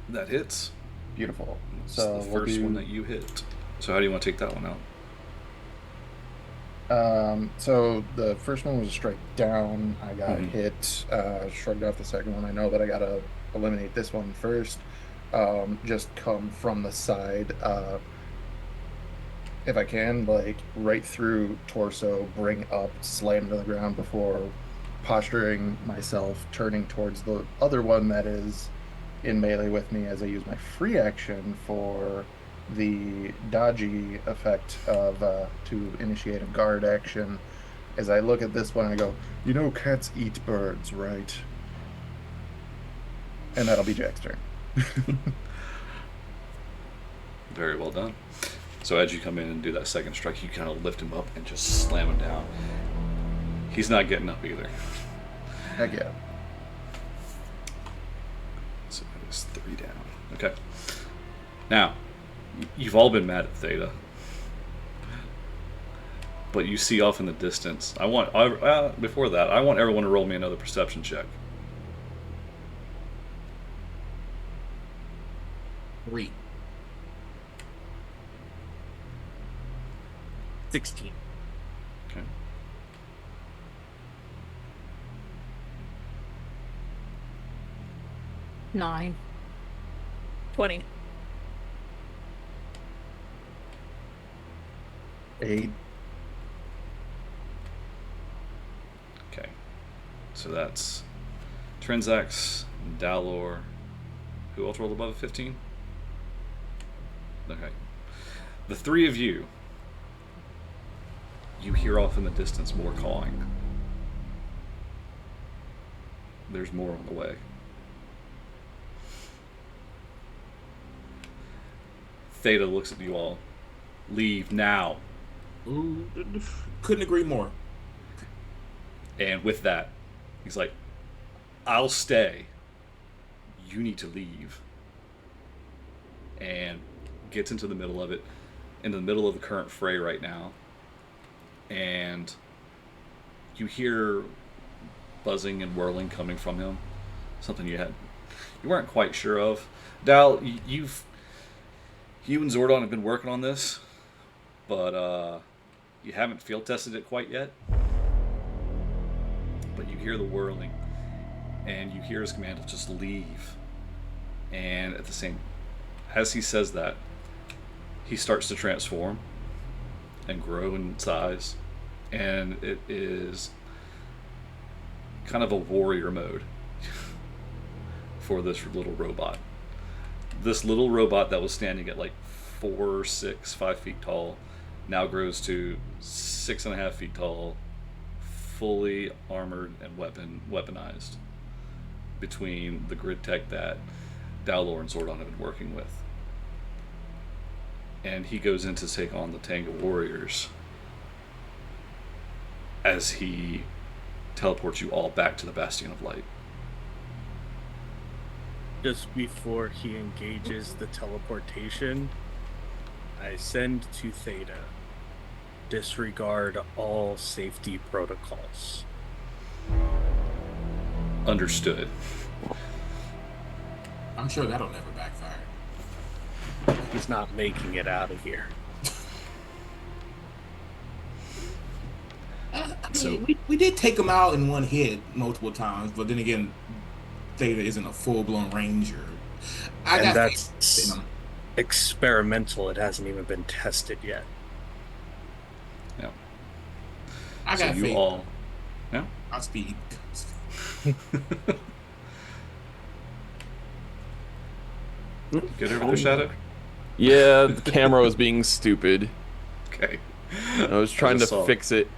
That hits. Beautiful. It's So the we'll first one do- that you hit. So how do you want to take that one out? So the first one was a strike down. I got Mhm. hit, shrugged off the second one. I know that I gotta eliminate this one first. Just come from the side, if I can, like right through torso, bring up, slam to the ground before posturing myself, turning towards the other one that is in melee with me as I use my free action for the dodgy effect of to initiate a guard action. As I look at this one, I go, you know, cats eat birds, right? And that'll be Jack's turn. Very well done. So as you come in and do that second strike, you kind of lift him up and just slam him down. He's not getting up either. Heck yeah. So that is 3 down. Okay. Now, you've all been mad at Theta. But you see off in the distance. Before that, I want everyone to roll me another perception check. 3. 16. Okay. Nine. 20. 8. Okay. So that's Trinzax, Dalor. Who else rolled above a 15? Okay. The three of you hear off in the distance more cawing. There's more on the way. Theta looks at you all. Leave now. Ooh, couldn't agree more. And with that, he's like, I'll stay. You need to leave. And gets into the middle of it, into the middle of the current fray right now. And you hear buzzing and whirling coming from him. Something you weren't quite sure of. Dal, you and Zordon have been working on this, but you haven't field tested it quite yet. But you hear the whirling, and you hear his command to just leave. And at the same, as he says that, he starts to transform and grow in size, and it is kind of a warrior mode for this little robot. This little robot that was standing at like 4, 6, 5 feet tall now grows to 6.5 feet tall, fully armored and weaponized between the grid tech that Dalor and Zordon have been working with. And he goes in to take on the Tanga warriors as he teleports you all back to the Bastion of Light. Just before he engages the teleportation, I send to Theta, disregard all safety protocols. Understood. I'm sure that'll never backfire. He's not making it out of here. So we did take him out in one hit multiple times, but then again, Theta isn't a full-blown ranger. I And got that's faith in him. experimental. It hasn't even been tested yet. yeah. I So got you faith. all, yeah. Godspeed. Get over there, Shadow. Yeah, the camera was being stupid. Okay. I was trying to just saw. fix it.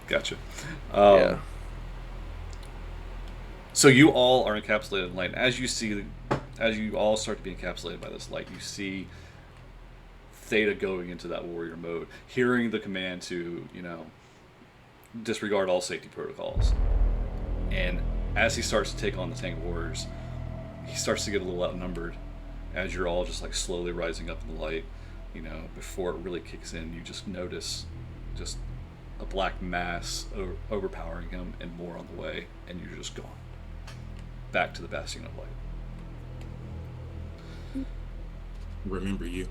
Gotcha. Yeah. So you all are encapsulated in light. As you all start to be encapsulated by this light, you see Theta going into that warrior mode, hearing the command to, disregard all safety protocols. And as he starts to take on the tank warriors, he starts to get a little outnumbered as you're all just like slowly rising up in the light. Before it really kicks in, you just notice just a black mass overpowering him and more on the way, and you're just gone. Back to the Bastion of Light. Remember you.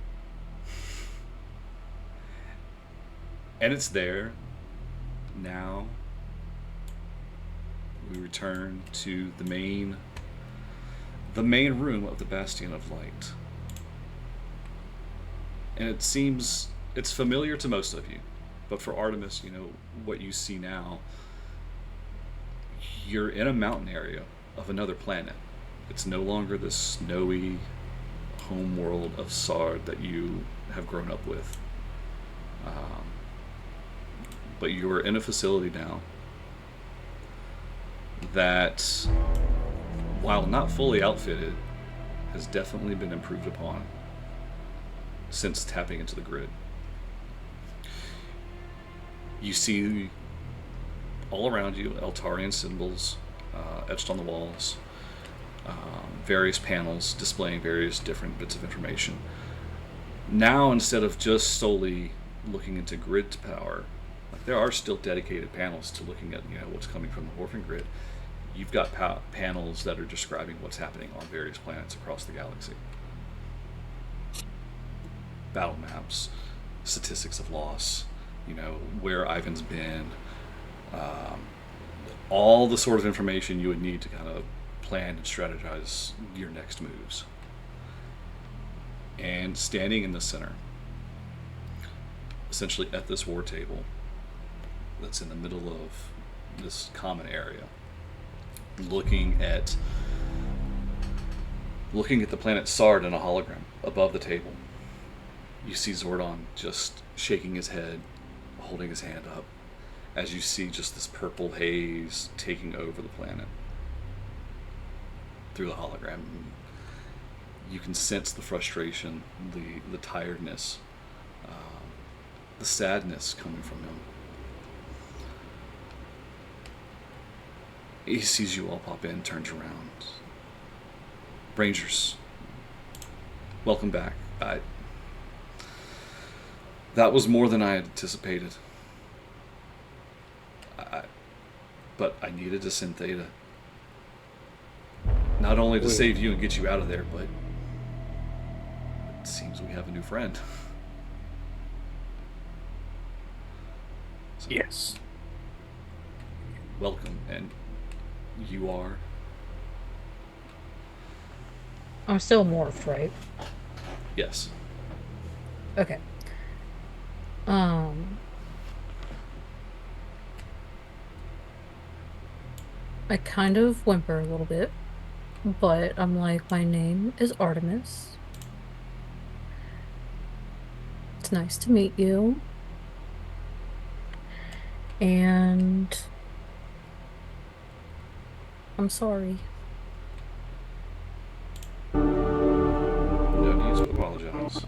And it's there. Now we return to the main room of the Bastion of Light. And it seems it's familiar to most of you. But for Artemis, what you see now, you're in a mountain area of another planet. It's no longer the snowy home world of Sard that you have grown up with. But you are in a facility now that, while not fully outfitted, has definitely been improved upon since tapping into the grid. You see all around you Eltarian symbols etched on the walls, various panels displaying various different bits of information. Now, instead of just solely looking into grid power, there are still dedicated panels to looking at what's coming from the orphan grid. You've got panels that are describing what's happening on various planets across the galaxy. Battle maps, statistics of loss, where Ivan's been, all the sort of information you would need to kind of plan and strategize your next moves. And standing in the center, essentially at this war table that's in the middle of this common area, looking at the planet Sard in a hologram above the table, you see Zordon just shaking his head, holding his hand up, as you see just this purple haze taking over the planet through the hologram. You can sense the frustration, the tiredness, the sadness coming from him. He sees you all pop in, turns around. Rangers, welcome back. That was more than I had anticipated. But I needed to send Theta. Not only to save you and get you out of there, but it seems we have a new friend. So, Yes. welcome, and you are? I'm still morphed, right? Yes. Okay. I kind of whimper a little bit, but I'm like, my name is Artemis. It's nice to meet you. And I'm sorry. No need to apologize.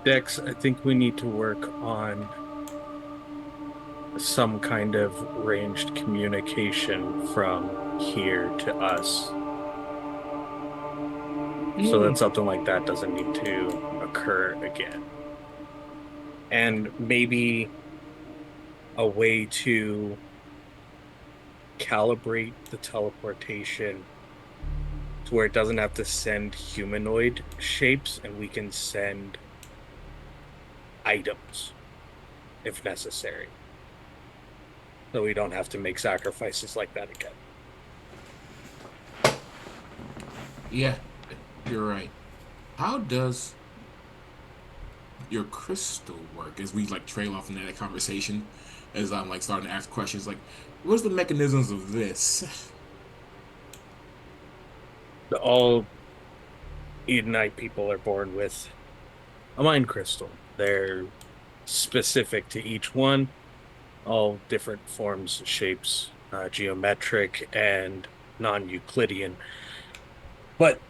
Dex, I think we need to work on some kind of ranged communication from here to us. So that something like that doesn't need to occur again. And maybe a way to calibrate the teleportation to where it doesn't have to send humanoid shapes, and we can send items if necessary. So we don't have to make sacrifices like that again. Yeah, you're right. How does your crystal work? As we like trail off into that conversation, as I'm like starting to ask questions like, what's the mechanisms of this? All Edenite people are born with a mind crystal. They're specific to each one, all different forms, shapes, geometric and non-Euclidean. But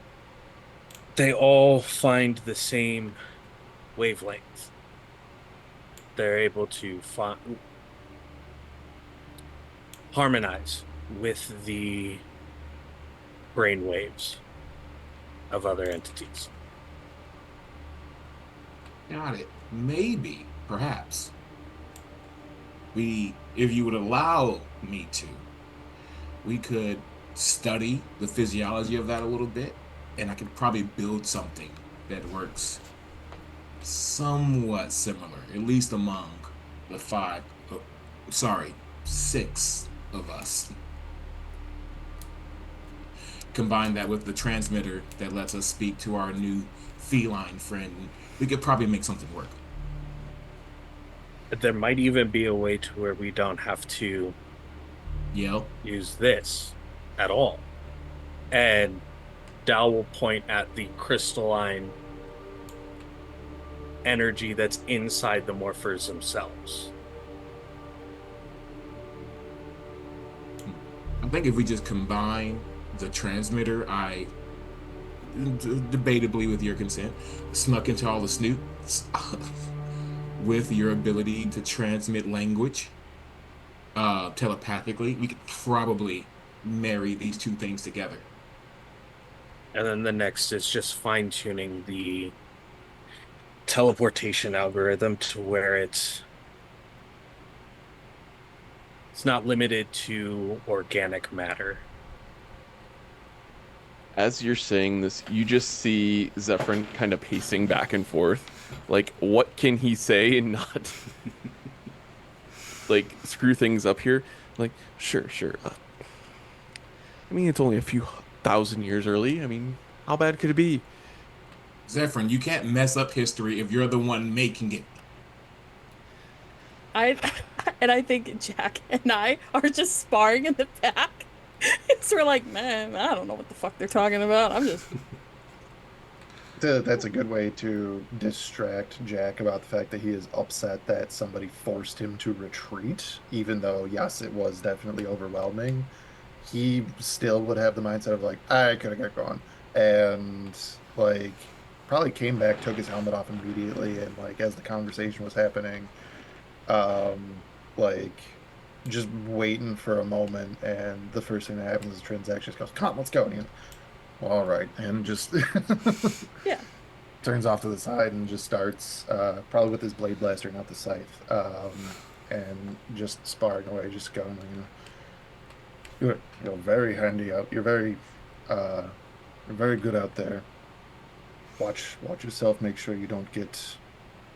they all find the same wavelength. They're able to harmonize with the brain waves of other entities. Got it. Maybe, perhaps, if you would allow me to, we could study the physiology of that a little bit, and I could probably build something that works somewhat similar, at least among the six of us. Combine that with the transmitter that lets us speak to our new feline friend, we could probably make something work. There might even be a way to where we don't have to Yell. use this at all. And Dal will point at the crystalline energy that's inside the morphers themselves. I think if we just combine the transmitter, I debatably with your consent snuck into all the snoots with your ability to transmit language telepathically, we could probably marry these two things together. And then the next is just fine-tuning the teleportation algorithm to where it's not limited to organic matter. As you're saying this, you just see Zephyrin kind of pacing back and forth. Like, what can he say and not, like, screw things up here? Like, sure. I mean, it's only a few thousand years early. I mean, how bad could it be? Zephyrin, you can't mess up history if you're the one making it. I think Jack and I are just sparring in the back. So we're like, man, I don't know what the fuck they're talking about. I'm just. That's a good way to distract Jack about the fact that he is upset that somebody forced him to retreat, even though, yes, it was definitely overwhelming. He still would have the mindset of, like, I could have got going. And, like, probably came back, took his helmet off immediately, and, like, as the conversation was happening, like, just waiting for a moment, and the first thing that happens is Trinzax just goes, come on, let's go. And he's, well, all right, and just Yeah. turns off to the side and just starts, probably with his blade blaster, not the scythe, and just sparring away, just going, you're very handy out. You're very good out there. Watch yourself. Make sure you don't get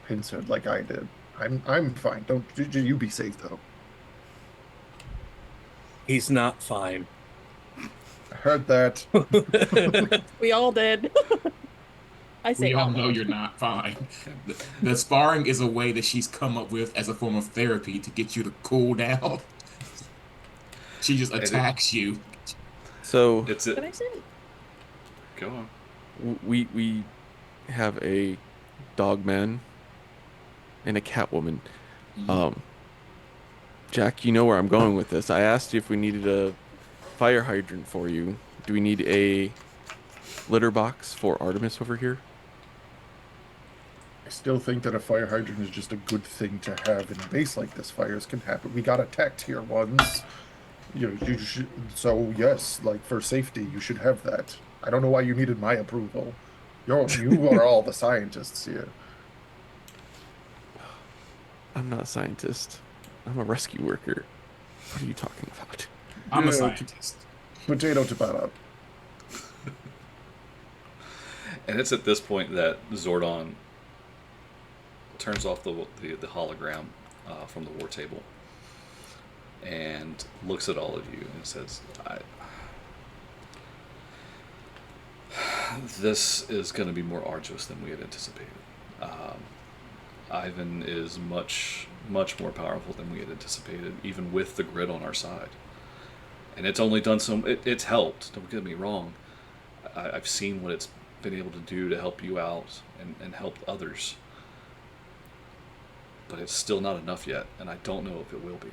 pincered like I did. I'm fine. Don't you be safe though. He's not fine. I heard that. We all did. I say We all out know loud. you're not fine. The sparring is a way that she's come up with as a form of therapy to get you to cool down. She just attacks you. So It's What it. I say? Go on. we have a dog man and a cat woman. Jack, you know where I'm going with this. I asked you if we needed a fire hydrant for you. Do we need a litter box for Artemis over here? I still think that a fire hydrant is just a good thing to have in a base like this. Fires can happen. We got attacked here once. You should, so yes, like for safety, you should have that. I don't know why you needed my approval. You are all the scientists here. I'm not a scientist. I'm a rescue worker. What are you talking about? I'm a Yeah, scientist. Potato to potato. And it's at this point that Zordon turns off the hologram from the war table and looks at all of you and says, this is going to be more arduous than we had anticipated. Ivan is much more powerful than we had anticipated, even with the grid on our side. And it's only done it's helped, don't get me wrong. I've seen what it's been able to do to help you out and help others. But it's still not enough yet, and I don't know if it will be.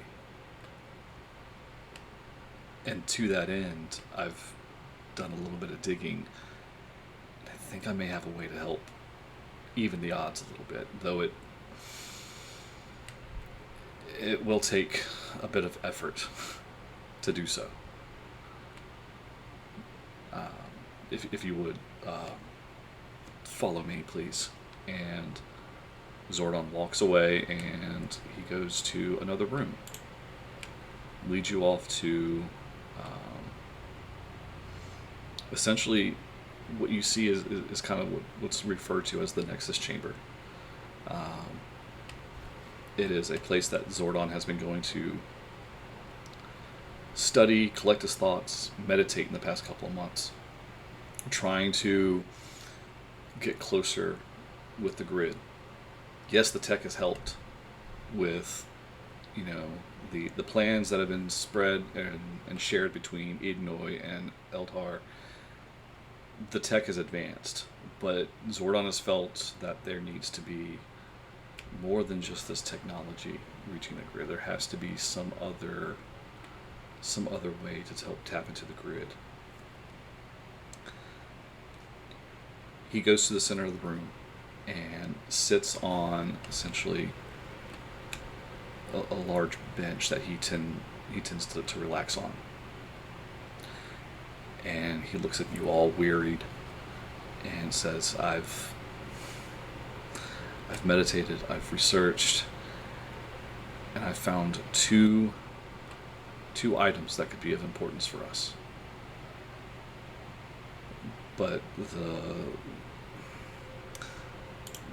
And to that end, I've done a little bit of digging. I think I may have a way to help even the odds a little bit, though it will take a bit of effort to do so. If you would follow me, please. And Zordon walks away, and he goes to another room. Leads you off to essentially what you see is kind of what's referred to as the Nexus Chamber. It is a place that Zordon has been going to study, collect his thoughts, meditate in the past couple of months, trying to get closer with the grid. Yes, the tech has helped with, the plans that have been spread and shared between Ignoi and Eldar. The tech has advanced, but Zordon has felt that there needs to be more than just this technology reaching the grid. There has to be some other way to help tap into the grid. He goes to the center of the room and sits on essentially a large bench that he tends to relax on. And he looks at you all wearied and says, I've meditated, I've researched, and I've found two items that could be of importance for us. But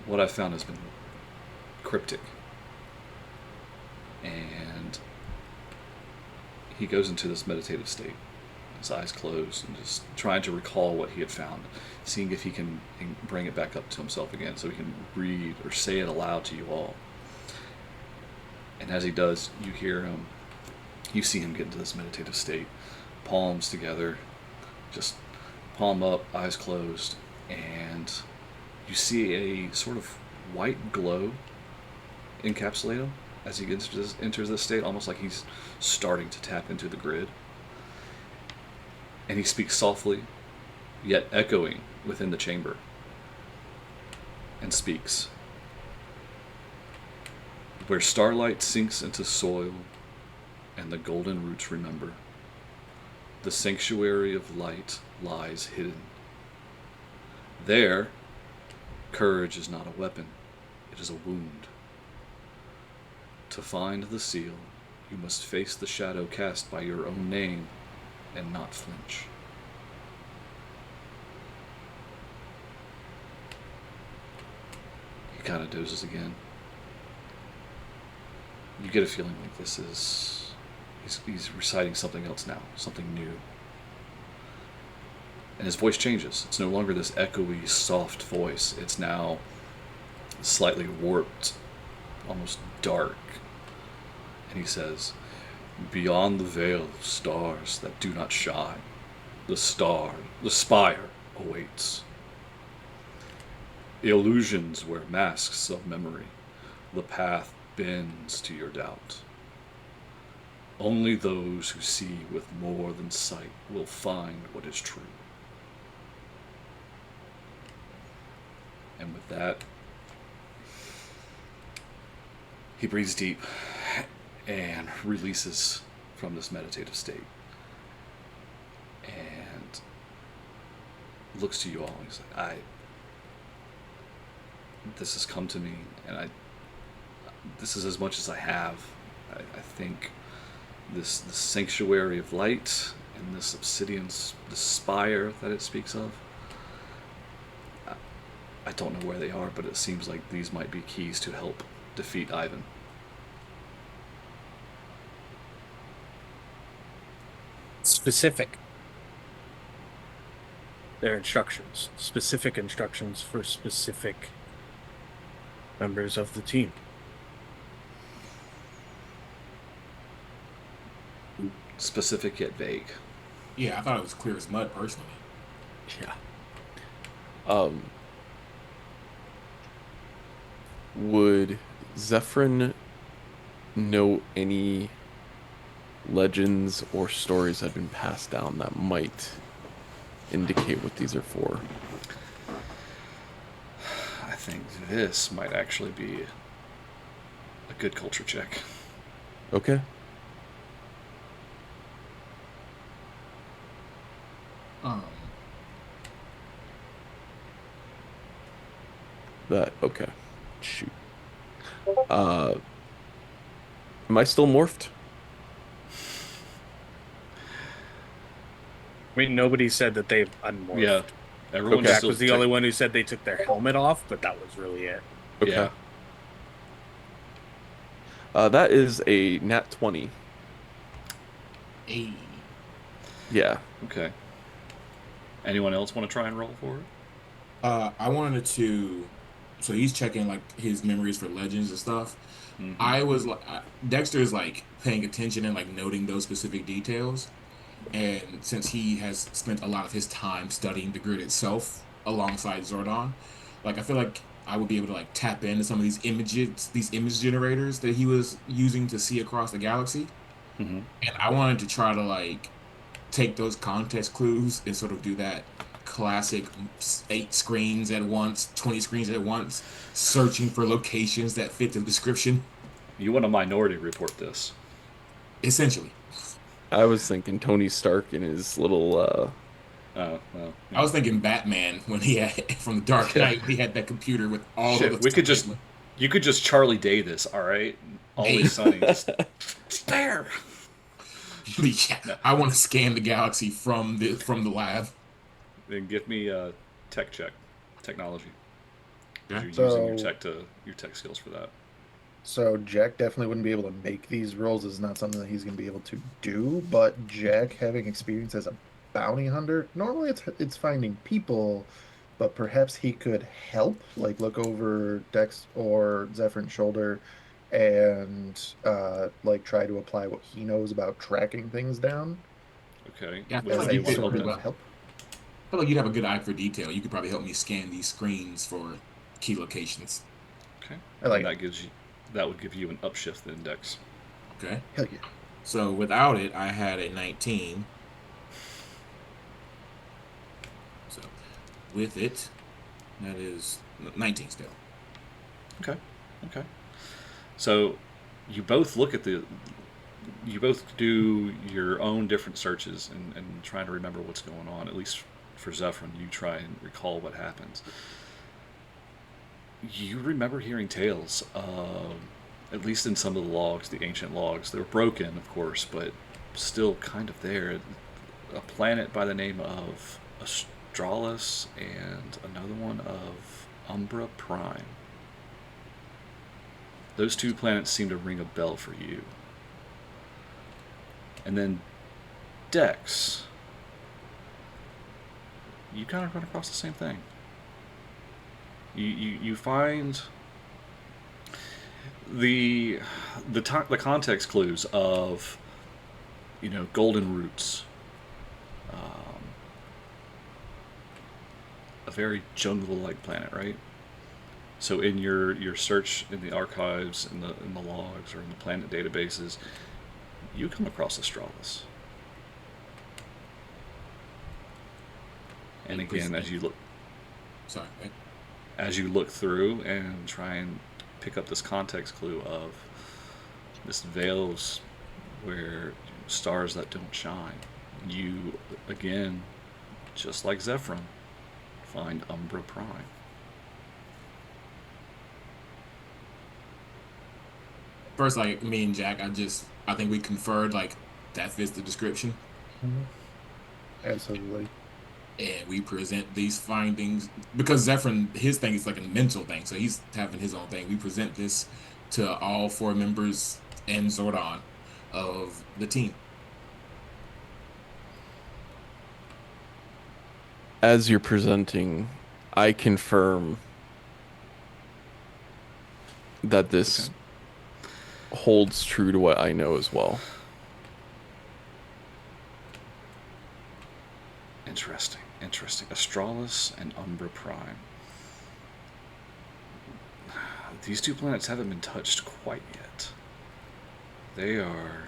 what I've found has been cryptic. And he goes into this meditative state, his eyes closed, and just trying to recall what he had found, seeing if he can bring it back up to himself again so he can read or say it aloud to you all. And as he does, you see him get into this meditative state, palms together, just palm up, eyes closed, and you see a sort of white glow encapsulate him as he enters this state, almost like he's starting to tap into the grid. And he speaks softly, yet echoing within the chamber, and speaks. Where starlight sinks into soil and the golden roots remember, the sanctuary of light lies hidden. There, courage is not a weapon, it is a wound. To find the seal, you must face the shadow cast by your own name and not flinch. He kind of dozes again. You get a feeling like he's reciting something else now, something new. And his voice changes. It's no longer this echoey, soft voice. It's now slightly warped, almost dark. And he says, beyond the veil of stars that do not shine, the spire awaits. Illusions wear masks of memory. The path bends to your doubt. Only those who see with more than sight will find what is true. And with that, he breathes deep and releases from this meditative state. And looks to you all and he's like, this has come to me, and this is as much as I have. I think this sanctuary of light and this obsidian, this spire that it speaks of, I don't know where they are, but it seems like these might be keys to help defeat Ivan. Specific. They're instructions. Specific instructions for specific members of the team. Specific yet vague. Yeah, I thought it was clear as mud, personally. Yeah. Would Zephyrin know any legends or stories that have been passed down that might indicate what these are for? I think this might actually be a good culture check. Okay. Okay. Shoot. Am I still morphed? I mean, nobody said that they've unmorphed. Yeah. Everyone Okay. Jack was the only one who said they took their helmet off, but that was really it. Okay. Yeah. That is a nat 20. Hey. Yeah. Okay. Anyone else want to try and roll for it? I wanted to. So he's checking like his memories for legends and stuff. Mhm. I was like, Dexter's like paying attention and like noting those specific details. And since he has spent a lot of his time studying the grid itself alongside Zordon, like I feel like I would be able to like tap into some of these images, these image generators that he was using to see across the galaxy. Mhm. And I wanted to try to like take those context clues and sort of do that classic 8 screens at once, 20 screens at once, searching for locations that fit the description. You want a minority report this. Essentially. I was thinking Tony Stark in his little Oh, well. I was thinking Batman when he had from the Dark Knight when he had that computer with all Shit, of we could the you could just Charlie Day this, all right? Always Sunny. Just there. Yeah, I want to scan the galaxy from the lab. Then give me a tech check, technology. Yeah. You're So- using your tech skills for that. So Jack definitely wouldn't be able to make these rolls. Is not something that he's going to be able to do. But Jack, having experience as a bounty hunter, normally it's finding people, but perhaps he could help, like look over Dex or Zephyr's shoulder, and like try to apply what he knows about tracking things down. Okay. Yeah, I feel Which like one do you you fit want to pretty look well. at? Help. I feel like you'd have a good eye for detail. You could probably help me scan these screens for key locations. Okay. I like And that would give you an upshift index. Okay. Hell yeah. So without it, I had a 19. So with it, that is 19 still. Okay. Okay. So you both you both do your own different searches and try to remember what's going on. At least for Zephyrin, you try and recall what happens. You remember hearing tales, at least in some of the logs, the ancient logs. They were broken, of course, but still kind of there. A planet by the name of Astralis and another one of Umbra Prime. Those two planets seem to ring a bell for you. And then Dex, you kind of run across the same thing. You find the context clues of golden roots, a very jungle-like planet, right? So in your search in the archives, in the logs, or in the planet databases, you come across Astralis. And again, as you look Sorry. Right? as you look through and try and pick up this context clue of this veils where stars that don't shine, you again, just like Zephyrin, find Umbra Prime. First, like me and Jack, I think we conferred like that fits the description. Absolutely. and we present these findings because Zephyrin, his thing is like a mental thing, so he's having his own thing. We present this to all 4 members and Zordon of the team. As you're presenting, I confirm that this holds true to what I know as well. Interesting. Astralis and Umbra Prime. These 2 planets haven't been touched quite yet. They are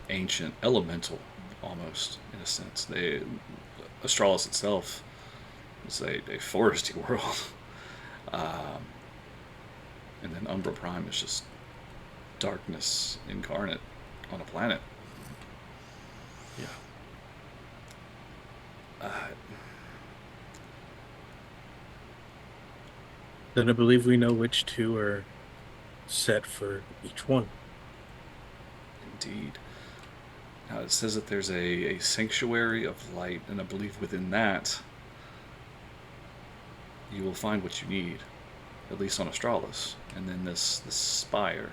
ancient, elemental, almost, in a sense. Astralis itself is a foresty world. And then Umbra Prime is just darkness incarnate on a planet. Yeah. Then I believe we know which 2 are set for each one. Indeed. Now it says that there's a sanctuary of light, and I believe within that you will find what you need, at least on Astralis, and then this spire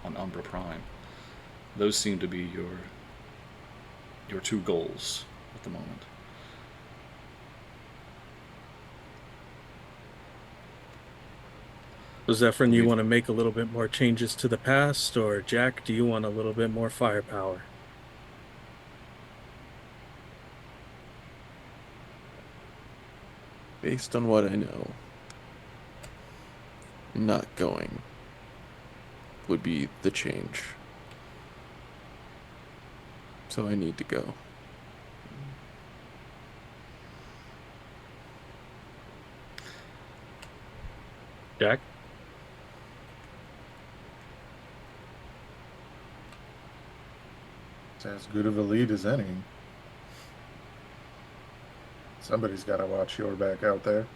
on Umbra Prime. Those seem to be your 2 goals at the moment. So Zephyrin, you want to make a little bit more changes to the past, or Jack, do you want a little bit more firepower? Based on what I know, not going would be the change. So I need to go. Jack? It's as good of a lead as any. Somebody's got to watch your back out there.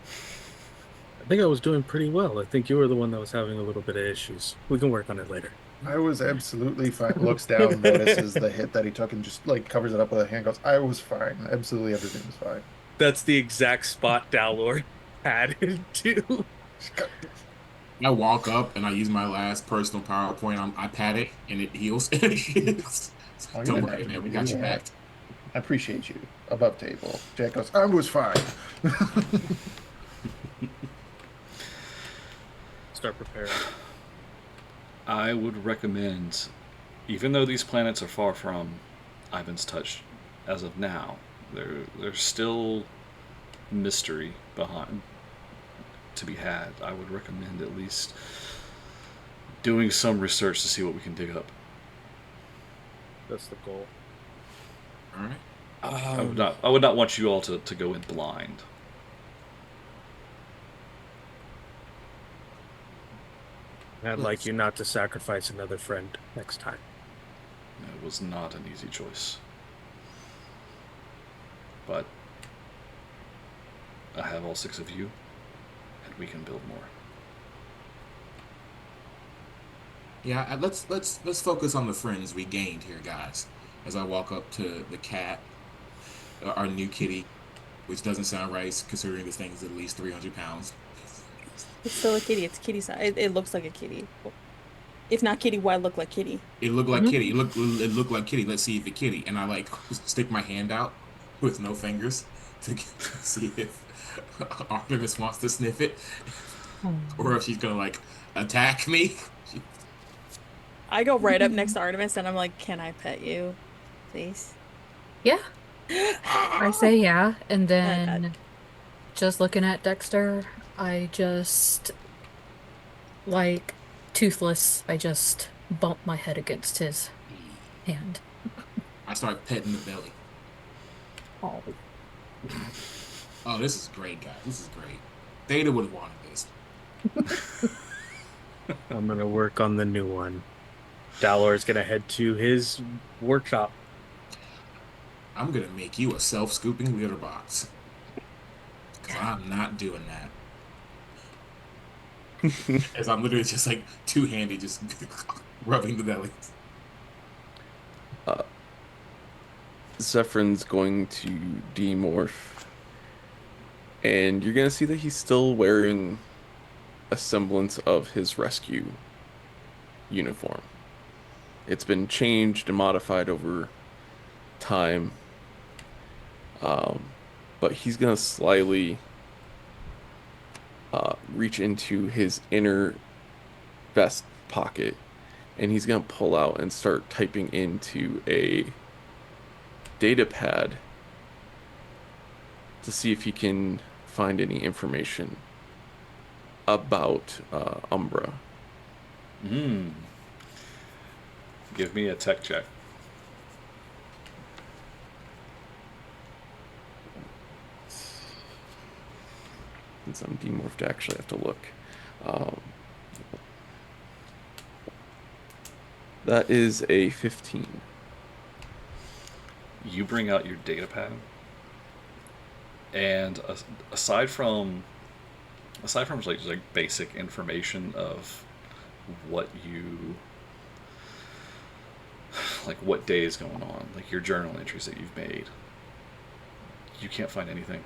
I think I was doing pretty well. I think you were the one that was having a little bit of issues. We can work on it later. I was absolutely fine. Looks down, notices the hit that he took, and just like covers it up with a hand. Goes, I was fine. Absolutely everything was fine. That's the exact spot Dalor had it too. I walk up and I use my last personal PowerPoint. I pat it and it heals. Oh, Don't worry, man. We got your back. I appreciate you. Above table. Jack goes, I was fine. Start preparing. I would recommend, even though these planets are far from Ivan's touch as of now, there's still mystery behind to be had. I would recommend at least doing some research to see what we can dig up. That's the goal. All right. I would not want you all to go in blind. I'd like you not to sacrifice another friend next time. It was not an easy choice. But I have all 6 of you, and we can build more. Yeah, let's focus on the friends we gained here, guys. As I walk up to the cat, our new kitty, which doesn't sound right considering this thing is at least 300 pounds. It's still a kitty. It's kitty size. It looks like a kitty. If not kitty, why look like kitty? It looked like kitty. It looked like kitty. Let's see if it's kitty. And I like stick my hand out with no fingers to see if Artemis wants to sniff it, or if she's gonna like attack me. I go right up next to Artemis and I'm like, "Can I pet you, please?" Yeah. I say yeah, and then just looking at Dexter, I just, like, toothless, I just bump my head against his hand. I start petting the belly. Oh. Oh, this is great, guys. This is great. Theta would have wanted this. I'm gonna work on the new one. Dalor's gonna head to his workshop. I'm gonna make you a self-scooping litter box. Because I'm not doing that. As I'm literally just like two-handed, just rubbing the belly. Zephyrn's going to demorph, and you're gonna see that he's still wearing a semblance of his rescue uniform. It's been changed and modified over time, but he's gonna slyly reach into his inner vest pocket, and he's gonna pull out and start typing into a data pad to see if he can find any information about Umbra. Give me a tech check. Since I'm demorphed, I actually have to look. That is a 15. You bring out your data pad, and aside from like just like basic information of what you like, what day is going on, like your journal entries that you've made, you can't find anything.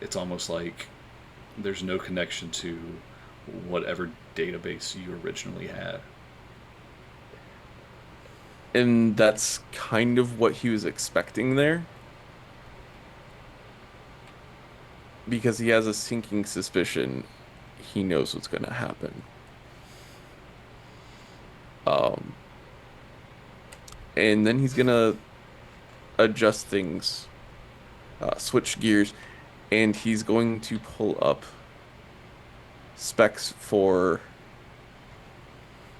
It's almost like there's no connection to whatever database you originally had. And that's kind of what he was expecting there. Because he has a sinking suspicion he knows what's going to happen. And then he's going to adjust things, switch gears, and he's going to pull up specs for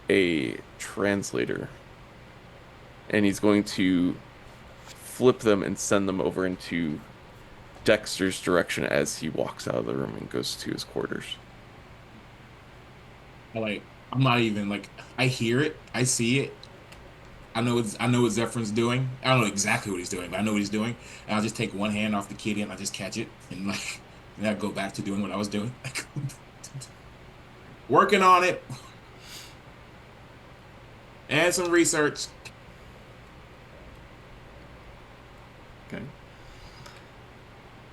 a translator. And he's going to flip them and send them over into Dexter's direction as he walks out of the room and goes to his quarters. I'm not even like, I hear it, I see it. I know what Zephyrn's doing. I don't know exactly what he's doing, but I know what he's doing. And I'll just take one hand off the kitty and I just catch it and and I go back to doing what I was doing. Working on it. And some research. Okay.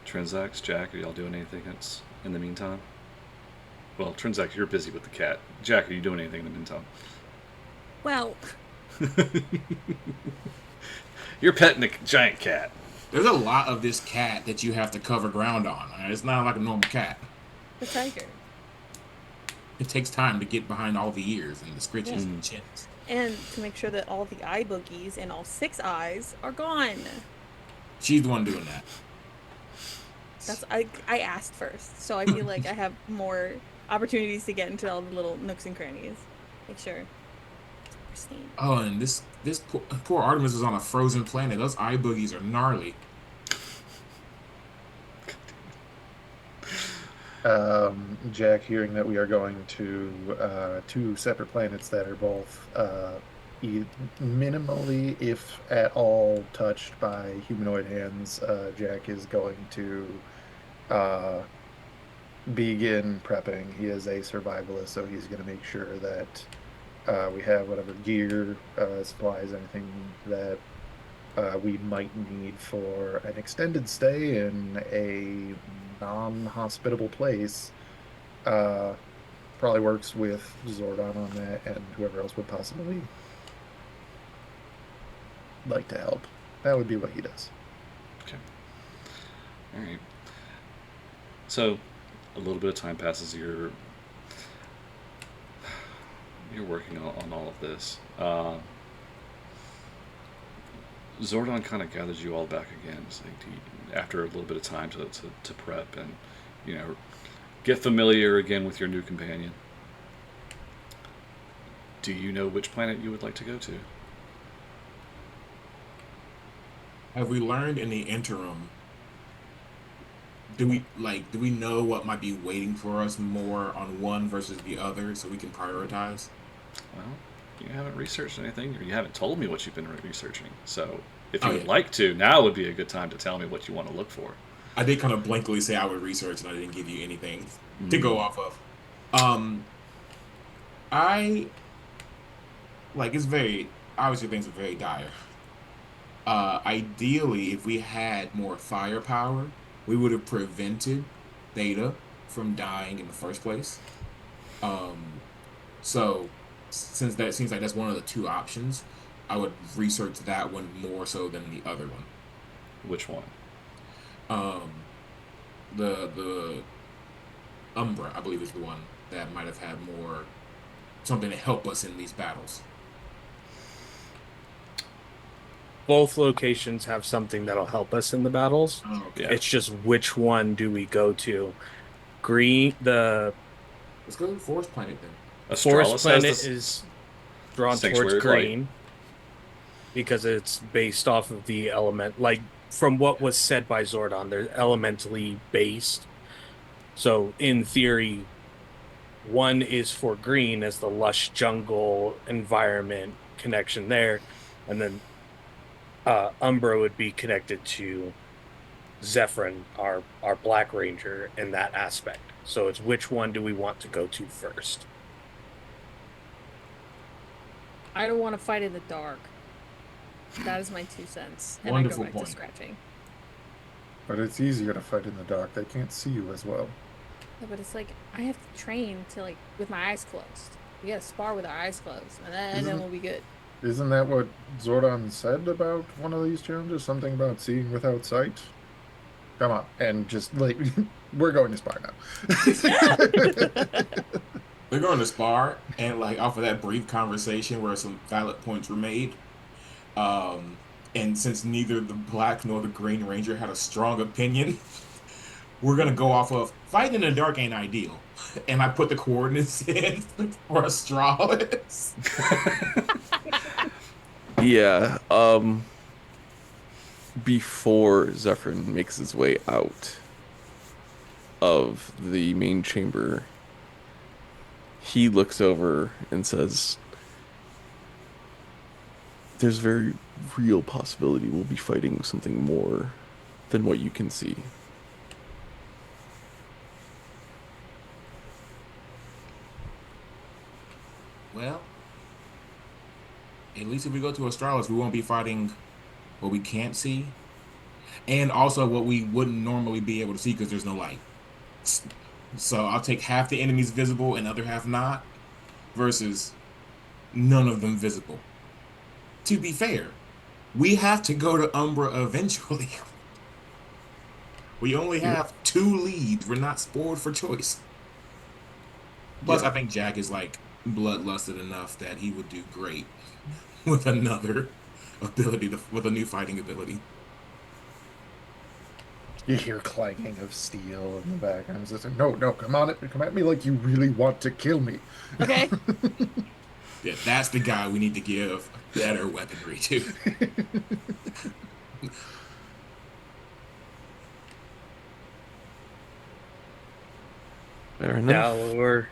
Trinzax, Jack, are y'all doing anything that's in the meantime? Well, Trinzax, you're busy with the cat. Jack, are you doing anything in the meantime? Well, You're petting a giant cat. There's a lot of this cat that you have to cover ground on. It's not like a normal cat. the tiger. It takes time to get behind all the ears and the scritches and chins. And to make sure that all the eye boogies and all 6 eyes are gone. She's the one doing that. I asked first, so I feel like I have more opportunities to get into all the little nooks and crannies. Make sure it's pristine. Oh, and this poor Artemis is on a frozen planet. Those eye boogies are gnarly. Jack, hearing that we are going to 2 separate planets that are both minimally, if at all, touched by humanoid hands, Jack is going to begin prepping. He is a survivalist, so he's going to make sure that we have whatever gear, supplies, anything that we might need for an extended stay in a non-hospitable place. Probably works with Zordon on that and whoever else would possibly like to help. That would be what he does. Okay. All right. So, a little bit of time passes. You're working on all of this. Zordon kind of gathers you all back again. It's like after a little bit of time to prep and, get familiar again with your new companion. Do you know which planet you would like to go to? Have we learned in the interim? Do we know what might be waiting for us more on one versus the other, so we can prioritize? Well, you haven't researched anything, or you haven't told me what you've been researching. So, if you would like to, now would be a good time to tell me what you want to look for. I did kind of blankly say I would research, and I didn't give you anything to go off of. It's very, obviously things are very dire. Ideally, if we had more firepower, we would have prevented Theta from dying in the first place. Um, so since that seems like that's one of the two options, I would research that one more so than the other one. Which one? Um, the Umbra, I believe, is the one that might have had more something to help us in these battles. Both locations have something that'll help us in the battles. Oh, okay. Yeah. It's just which one do we go to? The Let's go to the Forest Planet then. forest Astralis has planet this is drawn sanctuary towards of light. green because it's based off of the element, like from what was said by Zordon, they're elementally based. So in theory, one is for green as the lush jungle environment connection there, and then Umbra would be connected to Zephyrin, our Black Ranger, in that aspect. So it's which one do we want to go to first? I don't want to fight in the dark. That is my 2 cents. And Wonderful I go back point. to scratching. But it's easier to fight in the dark. They can't see you as well. Yeah, but it's like I have to train to like with my eyes closed. We gotta spar with our eyes closed, and then we'll be good. Isn't that what Zordon said about one of these challenges? Something about seeing without sight? Come on, and just like we're going to spar now. They're going to spar, and like off of that brief conversation where some valid points were made, and since neither the Black nor the Green Ranger had a strong opinion, we're gonna go off of fighting in the dark ain't ideal, and I put the coordinates in for Astralis. Yeah. Before Zephyrin makes his way out of the main chamber, he looks over and says, "There's a very real possibility we'll be fighting something more than what you can see." Well, at least if we go to Astralis, we won't be fighting what we can't see, and also what we wouldn't normally be able to see because there's no light. So I'll take half the enemies visible and other half not, versus none of them visible. To be fair, we have to go to Umbra eventually. We only have 2 leads. We're not spoiled for choice. Plus, Yeah. I think Jack is like bloodlusted enough that he would do great with another ability, with a new fighting ability. You hear clanging of steel in the background. It's just like, no, come on, come at me like you really want to kill me. Okay. Yeah, that's the guy we need to give better weaponry to. Fair enough. Dalor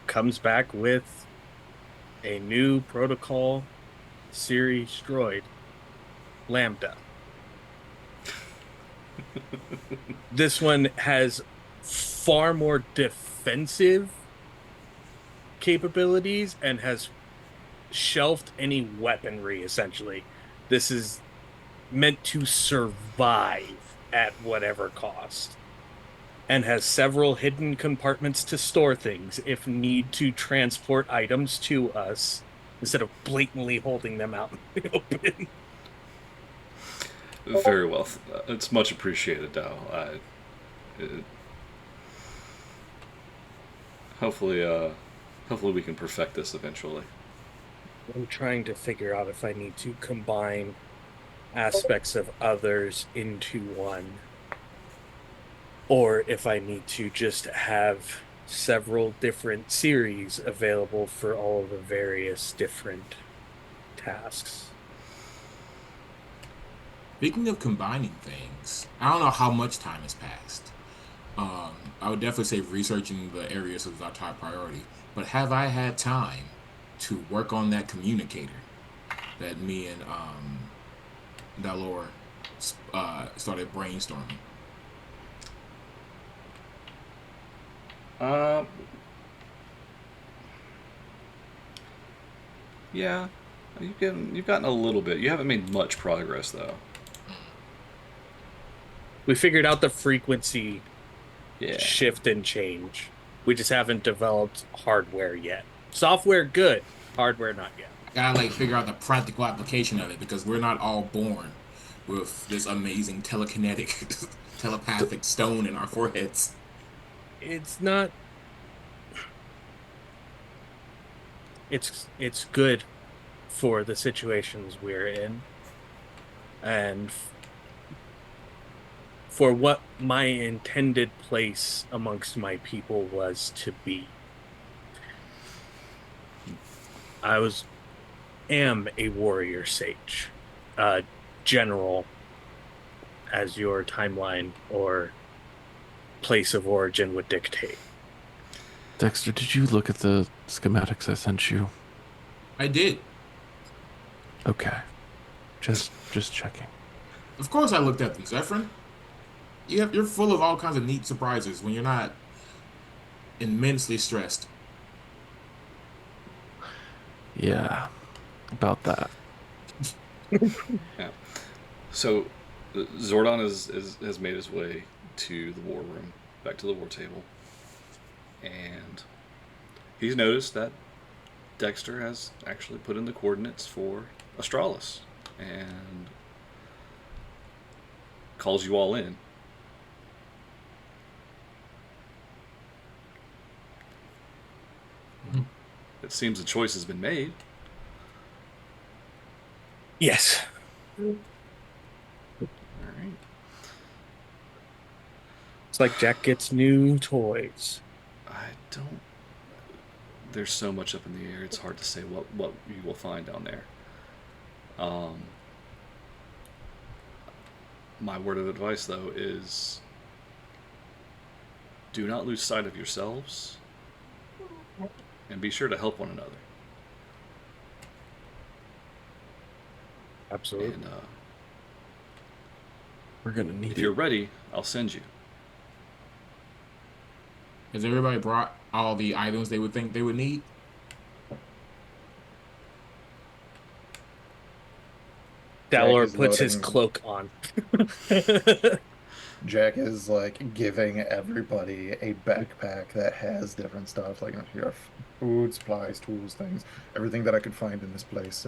comes back with a new protocol series droid, Lambda. This one has far more defensive capabilities and has shelved any weaponry, essentially. This is meant to survive at whatever cost, and has several hidden compartments to store things if need to transport items to us instead of blatantly holding them out in the open. Very well. It's much appreciated, Dow. Hopefully we can perfect this eventually. I'm trying to figure out if I need to combine aspects of others into one, or if I need to just have several different series available for all of the various different tasks. Speaking of combining things, I don't know how much time has passed. I would definitely say researching the areas is our top priority. But have I had time to work on that communicator that me and Dalor started brainstorming? Yeah. You've gotten a little bit. You haven't made much progress though. We figured out the frequency Yeah. shift and change. We just haven't developed hardware yet. Software, good. Hardware, not yet. Gotta like figure out the practical application of it because we're not all born with this amazing telekinetic, telepathic stone in our foreheads. It's not. It's good for the situations we're in, and for what my intended place amongst my people was to be. I am a warrior sage, general, as your timeline or place of origin would dictate. Dexter, did you look at the schematics I sent you? I did. Okay. Just checking. Of course I looked at them, Zephyrin. You're full of all kinds of neat surprises when you're not immensely stressed. Yeah, about that. Yeah. So Zordon has made his way to the war room, back to the war table, and he's noticed that Dexter has actually put in the coordinates for Astralis and calls you all in. It seems the choice has been made. Yes. All right. It's like Jack gets new toys. I don't. There's so much up in the air. It's hard to say what you will find down there. My word of advice, though, is do not lose sight of yourselves, and be sure to help one another. Absolutely. And We're gonna need if it. you're ready, I'll send you. Has everybody brought all the items they would think they would need? Dalor is puts his loading. cloak on. Jack is like giving everybody a backpack that has different stuff, like here are food, supplies, tools, things, everything that I could find in this place.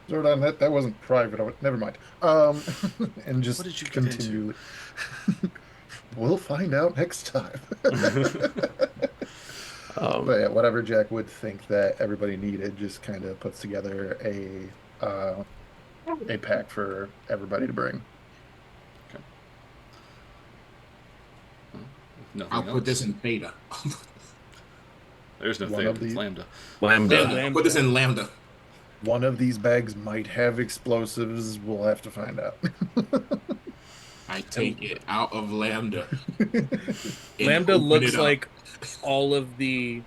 Zordon, that wasn't private. Never mind. And just What did you get into? continue. We'll find out next time. But yeah, whatever Jack would think that everybody needed, just kind of puts together a pack for everybody to bring. Nothing I'll else. put this in beta. There's no One theta. of It's the- lambda. Lambda. Put this in Lambda. One of these bags might have explosives. We'll have to find out. I take it out of Lambda. and Lambda open looks it up. like all of the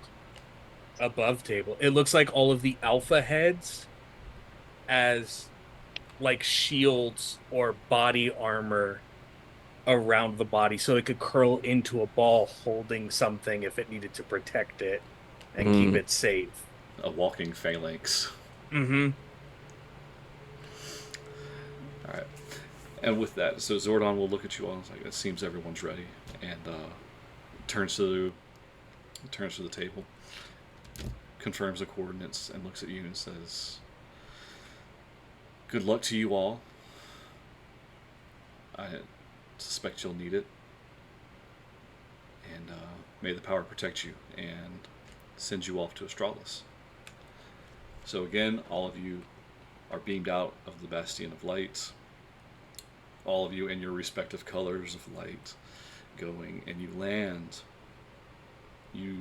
above table. It looks like all of the alpha heads as like shields or body armor around the body, so it could curl into a ball holding something if it needed to protect it and keep it safe. A walking phalanx. Mm-hmm. All right. And with that, so Zordon will look at you all and is like, it seems everyone's ready, and turns to the table, confirms the coordinates, and looks at you and says, "Good luck to you all. I suspect you'll need it, and may the power protect you and send you off to Astralis." So again, all of you are beamed out of the Bastion of Light. All of you in your respective colors of light going, and you land. You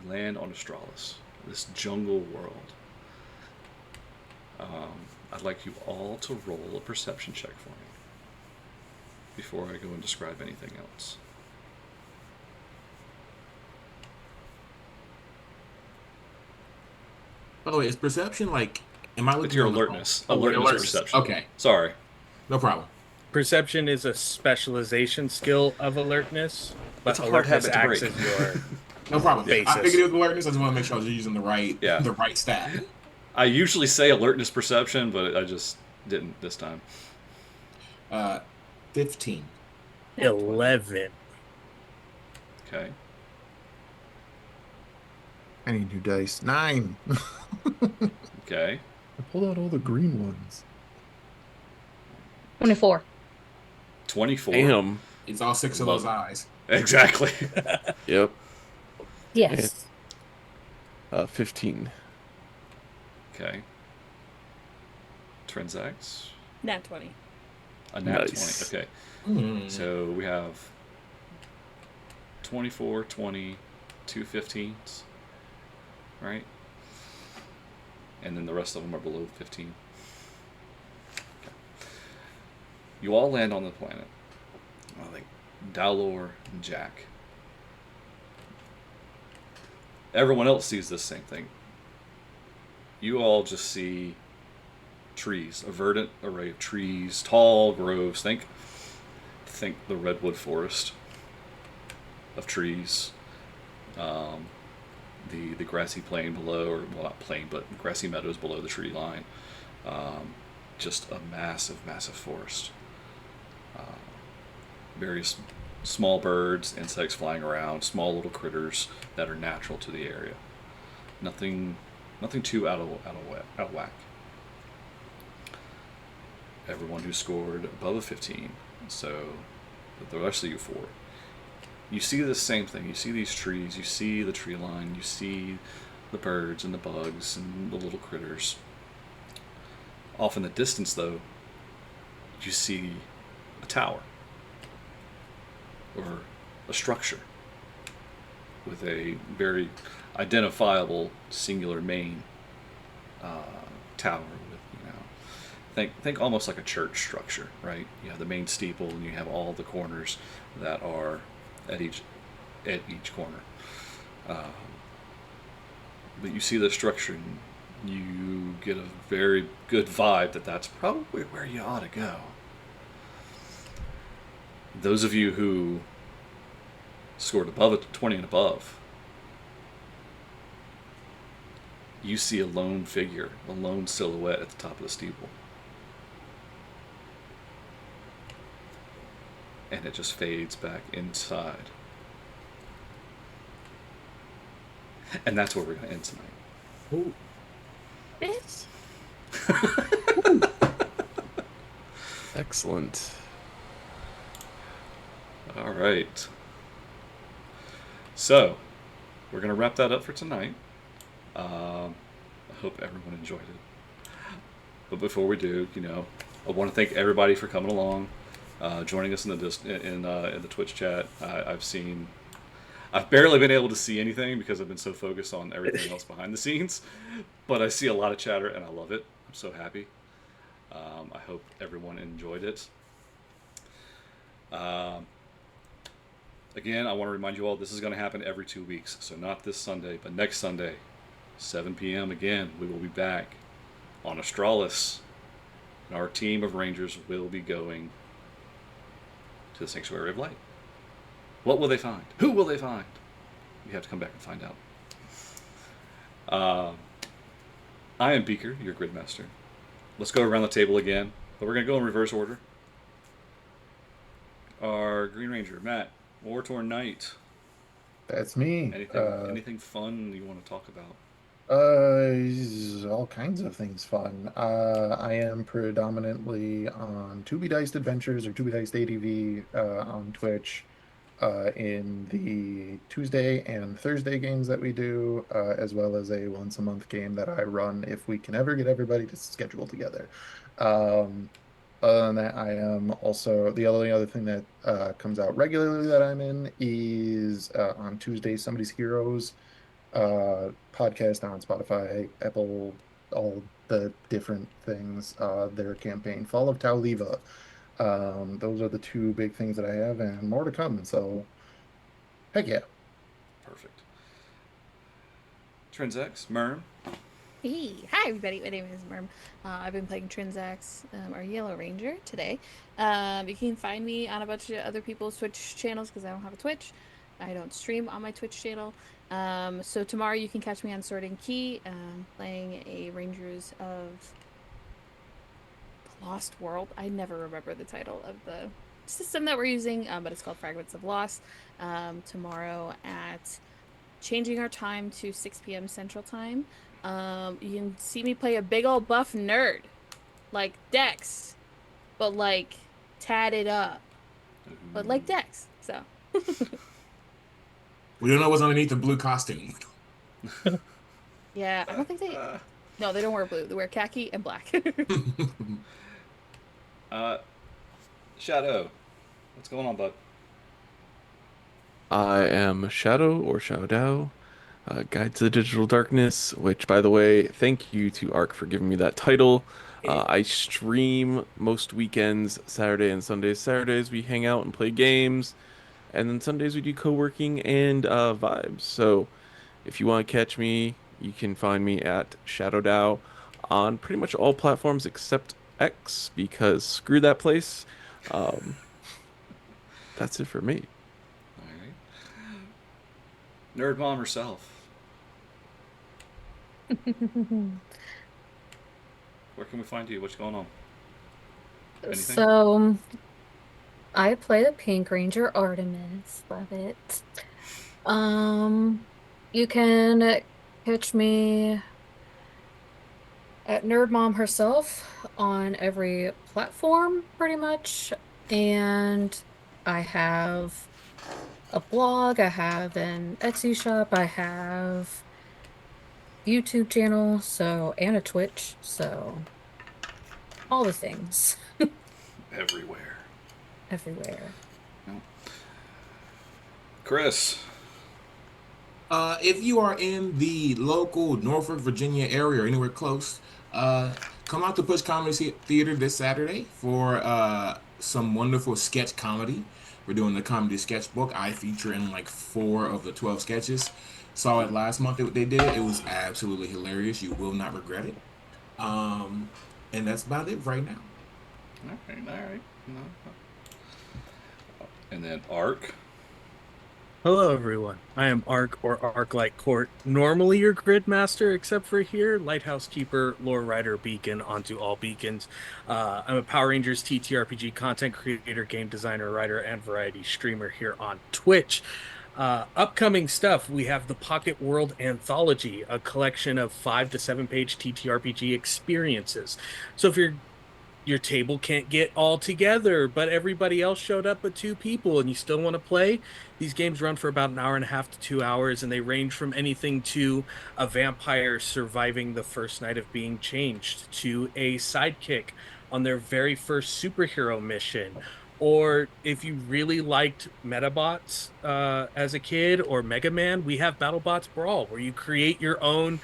land on Astralis, this jungle world. I'd like you all to roll a perception check for me before I go and describe anything else. By the way, is perception like? Am I looking With your on the- alertness. Oh, Alertness alertness. perception. Okay, Sorry. no problem. Perception is a specialization skill of alertness, but It's a hard alertness habit to acts break. as your No problem. I Basis. figured it was alertness. I just want to make sure I was using the right Yeah. the right stat. I usually say alertness perception, but I just didn't this time. 15. 11. Okay. I need new dice. 9. Okay. I pulled out all the green ones. 24. 24. Damn. It's all 6 of those eyes. Exactly. Yep. Yes. 15. Okay. Trinzax. Nat 20. A nat Nice. 20. Okay. Mm. So we have 24, 20, 2 15s. Right? And then the rest of them are below 15. Okay. You all land on the planet. I think Dalor and Jack. Everyone else sees this same thing. You all just see trees, a verdant array of trees, tall groves. Think the redwood forest of trees. The grassy plain below, or well, not plain, but grassy meadows below the tree line. Just a massive, massive forest. Various small birds, insects flying around, small little critters that are natural to the area. Nothing too out of whack. Everyone who scored above a 15, so the rest of you 4. You see the same thing. You see these trees, you see the tree line, you see the birds and the bugs and the little critters. Off in the distance, though, you see a tower or a structure with a very identifiable singular main tower with, think almost like a church structure, right? You have the main steeple and you have all the corners that are at each corner. But you see the structure and you get a very good vibe that that's probably where you ought to go. Those of you who scored above a 20 and above, you see a lone figure, a lone silhouette at the top of the steeple. And it just fades back inside. And that's where we're going to end tonight. Ooh. Bitch. Excellent. All right. So, we're going to wrap that up for tonight. I hope everyone enjoyed it. But before we do, I want to thank everybody for coming along, joining us in the Twitch chat. I've barely been able to see anything because I've been so focused on everything else behind the scenes. But I see a lot of chatter and I love it. I'm so happy. I hope everyone enjoyed it. Again, I want to remind you all this is going to happen every 2 weeks. So not this Sunday, but next Sunday, 7 p.m. again, we will be back on Astralis. And our team of Rangers will be going to the Sanctuary of Light. What will they find? Who will they find? You have to come back and find out. I am Beaker, your Gridmaster. Let's go around the table again, but we're going to go in reverse order. Our Green Ranger, Matt, War-Torn Knight. That's me. Anything fun you want to talk about? All kinds of things fun. I am predominantly on 2B Diced Adventures or 2B Diced ADV on Twitch in the Tuesday and Thursday games that we do, as well as a once a month game that I run if we can ever get everybody to schedule together. Other than that, I am also the only other thing that comes out regularly that I'm in is on Tuesday, Somebody's Heroes podcast on Spotify, Apple, all the different things. Their campaign, Fall of Tauliva. Those are the 2 big things that I have, and more to come. So, heck yeah. Perfect. Trinzax, Merm. Hey, hi everybody. My name is Merm. I've been playing Trinzax, our Yellow Ranger today. You can find me on a bunch of other people's Twitch channels because I don't have a Twitch. I don't stream on my Twitch channel. So tomorrow you can catch me on Sword and Key, playing a Rangers of the Lost World. I never remember the title of the system that we're using, but it's called Fragments of Lost. Tomorrow at changing our time to 6 p.m. Central Time. You can see me play a big old buff nerd, like Dex, but like tatted up, but like Dex. So We don't know what's underneath the blue costume. yeah, I don't think they. No, they don't wear blue. They wear khaki and black. Shadow, what's going on, bud? I am Shadow or Shadow, Guide to the Digital Darkness, which, by the way, thank you to Ark for giving me that title. I stream most weekends, Saturday and Sundays. Saturdays we hang out and play games, and then Sundays we do co-working and vibes. So if you want to catch me, you can find me at ShadowDow on pretty much all platforms except X, because screw that place. Um, that's it for me. All right. Nerd mom herself. Where can we find you? What's going on? Anything? So I play the Pink Ranger Artemis. Love it. You can catch me at Nerd Mom herself on every platform, pretty much. And I have a blog, I have an Etsy shop, I have YouTube channel, so and a Twitch, so all the things Everywhere. everywhere. No. Chris. If you are in the local Norfolk, Virginia area or anywhere close, come out to Push Comedy Theater this Saturday for some wonderful sketch comedy. We're doing the comedy sketchbook. I feature in like 4 of the 12 sketches. Saw it last month. They did it. It was absolutely hilarious. You will not regret it. And that's about it right now. All right. No. And then Ark. Hello, everyone. I am Ark or Arc-like Court, normally your grid master, except for here, Lighthouse Keeper, Lore Rider Beacon onto all beacons. I'm a Power Rangers TTRPG content creator, game designer, writer, and variety streamer here on Twitch. Upcoming stuff, we have the Pocket World Anthology, a collection of 5 to 7 page TTRPG experiences. So if your table can't get all together, but everybody else showed up but 2 people and you still want to play, these games run for about an hour and a half to 2 hours, and they range from anything to a vampire surviving the first night of being changed to a sidekick on their very first superhero mission. Or if you really liked Metabots as a kid, or Mega Man, we have BattleBots Brawl, where you create your own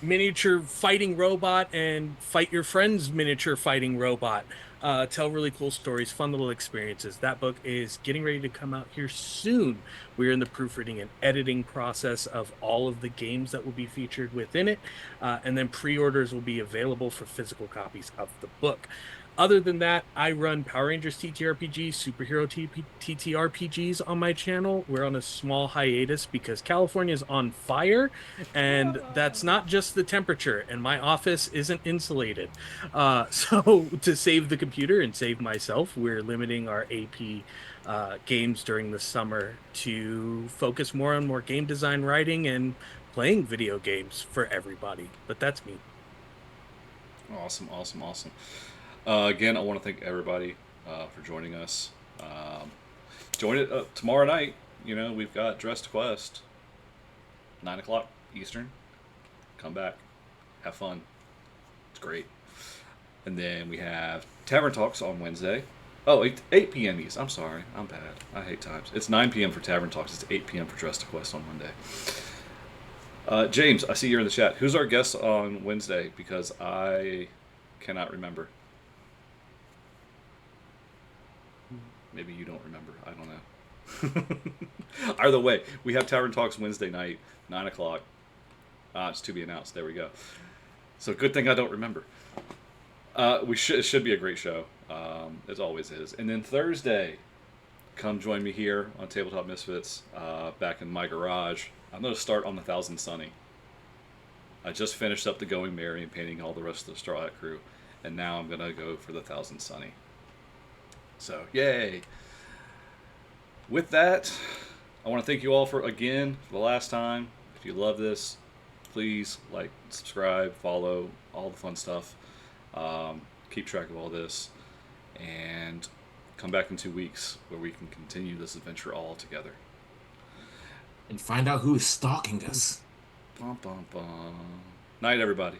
miniature fighting robot and fight your friend's miniature fighting robot. Tell really cool stories, fun little experiences. That book is getting ready to come out here soon. We're in the proofreading and editing process of all of the games that will be featured within it, and then pre-orders will be available for physical copies of the book. Other than that, I run Power Rangers TTRPG, superhero TTRPGs on my channel. We're on a small hiatus because California is on fire, and that's not just the temperature, and my office isn't insulated. So to save the computer and save myself, we're limiting our AP games during the summer to focus more on more game design, writing, and playing video games for everybody. But that's me. Awesome. Again, I want to thank everybody for joining us. Join it tomorrow night. You know, we've got Dress to Quest, 9 o'clock Eastern. Come back, have fun. It's great. And then we have Tavern Talks on Wednesday. Oh, 8 p.m. East. I'm sorry. I'm bad. I hate times. It's 9 p.m. for Tavern Talks. It's 8 p.m. for Dress to Quest on Monday. James, I see you're in the chat. Who's our guest on Wednesday? Because I cannot remember. Maybe you don't remember. I don't know. Either way, we have Tavern Talks Wednesday night, 9 o'clock. It's to be announced. There we go. So good thing I don't remember. It should be a great show, as always is. And then Thursday, come join me here on Tabletop Misfits back in my garage. I'm going to start on the Thousand Sunny. I just finished up the Going Merry and painting all the rest of the Straw Hat crew, and now I'm going to go for the Thousand Sunny. So, yay! With that, I want to thank you all for the last time. If you love this, please like, subscribe, follow, all the fun stuff. Keep track of all this, and come back in 2 weeks where we can continue this adventure all together. And find out who is stalking us. Bum, bum, bum. Night, everybody.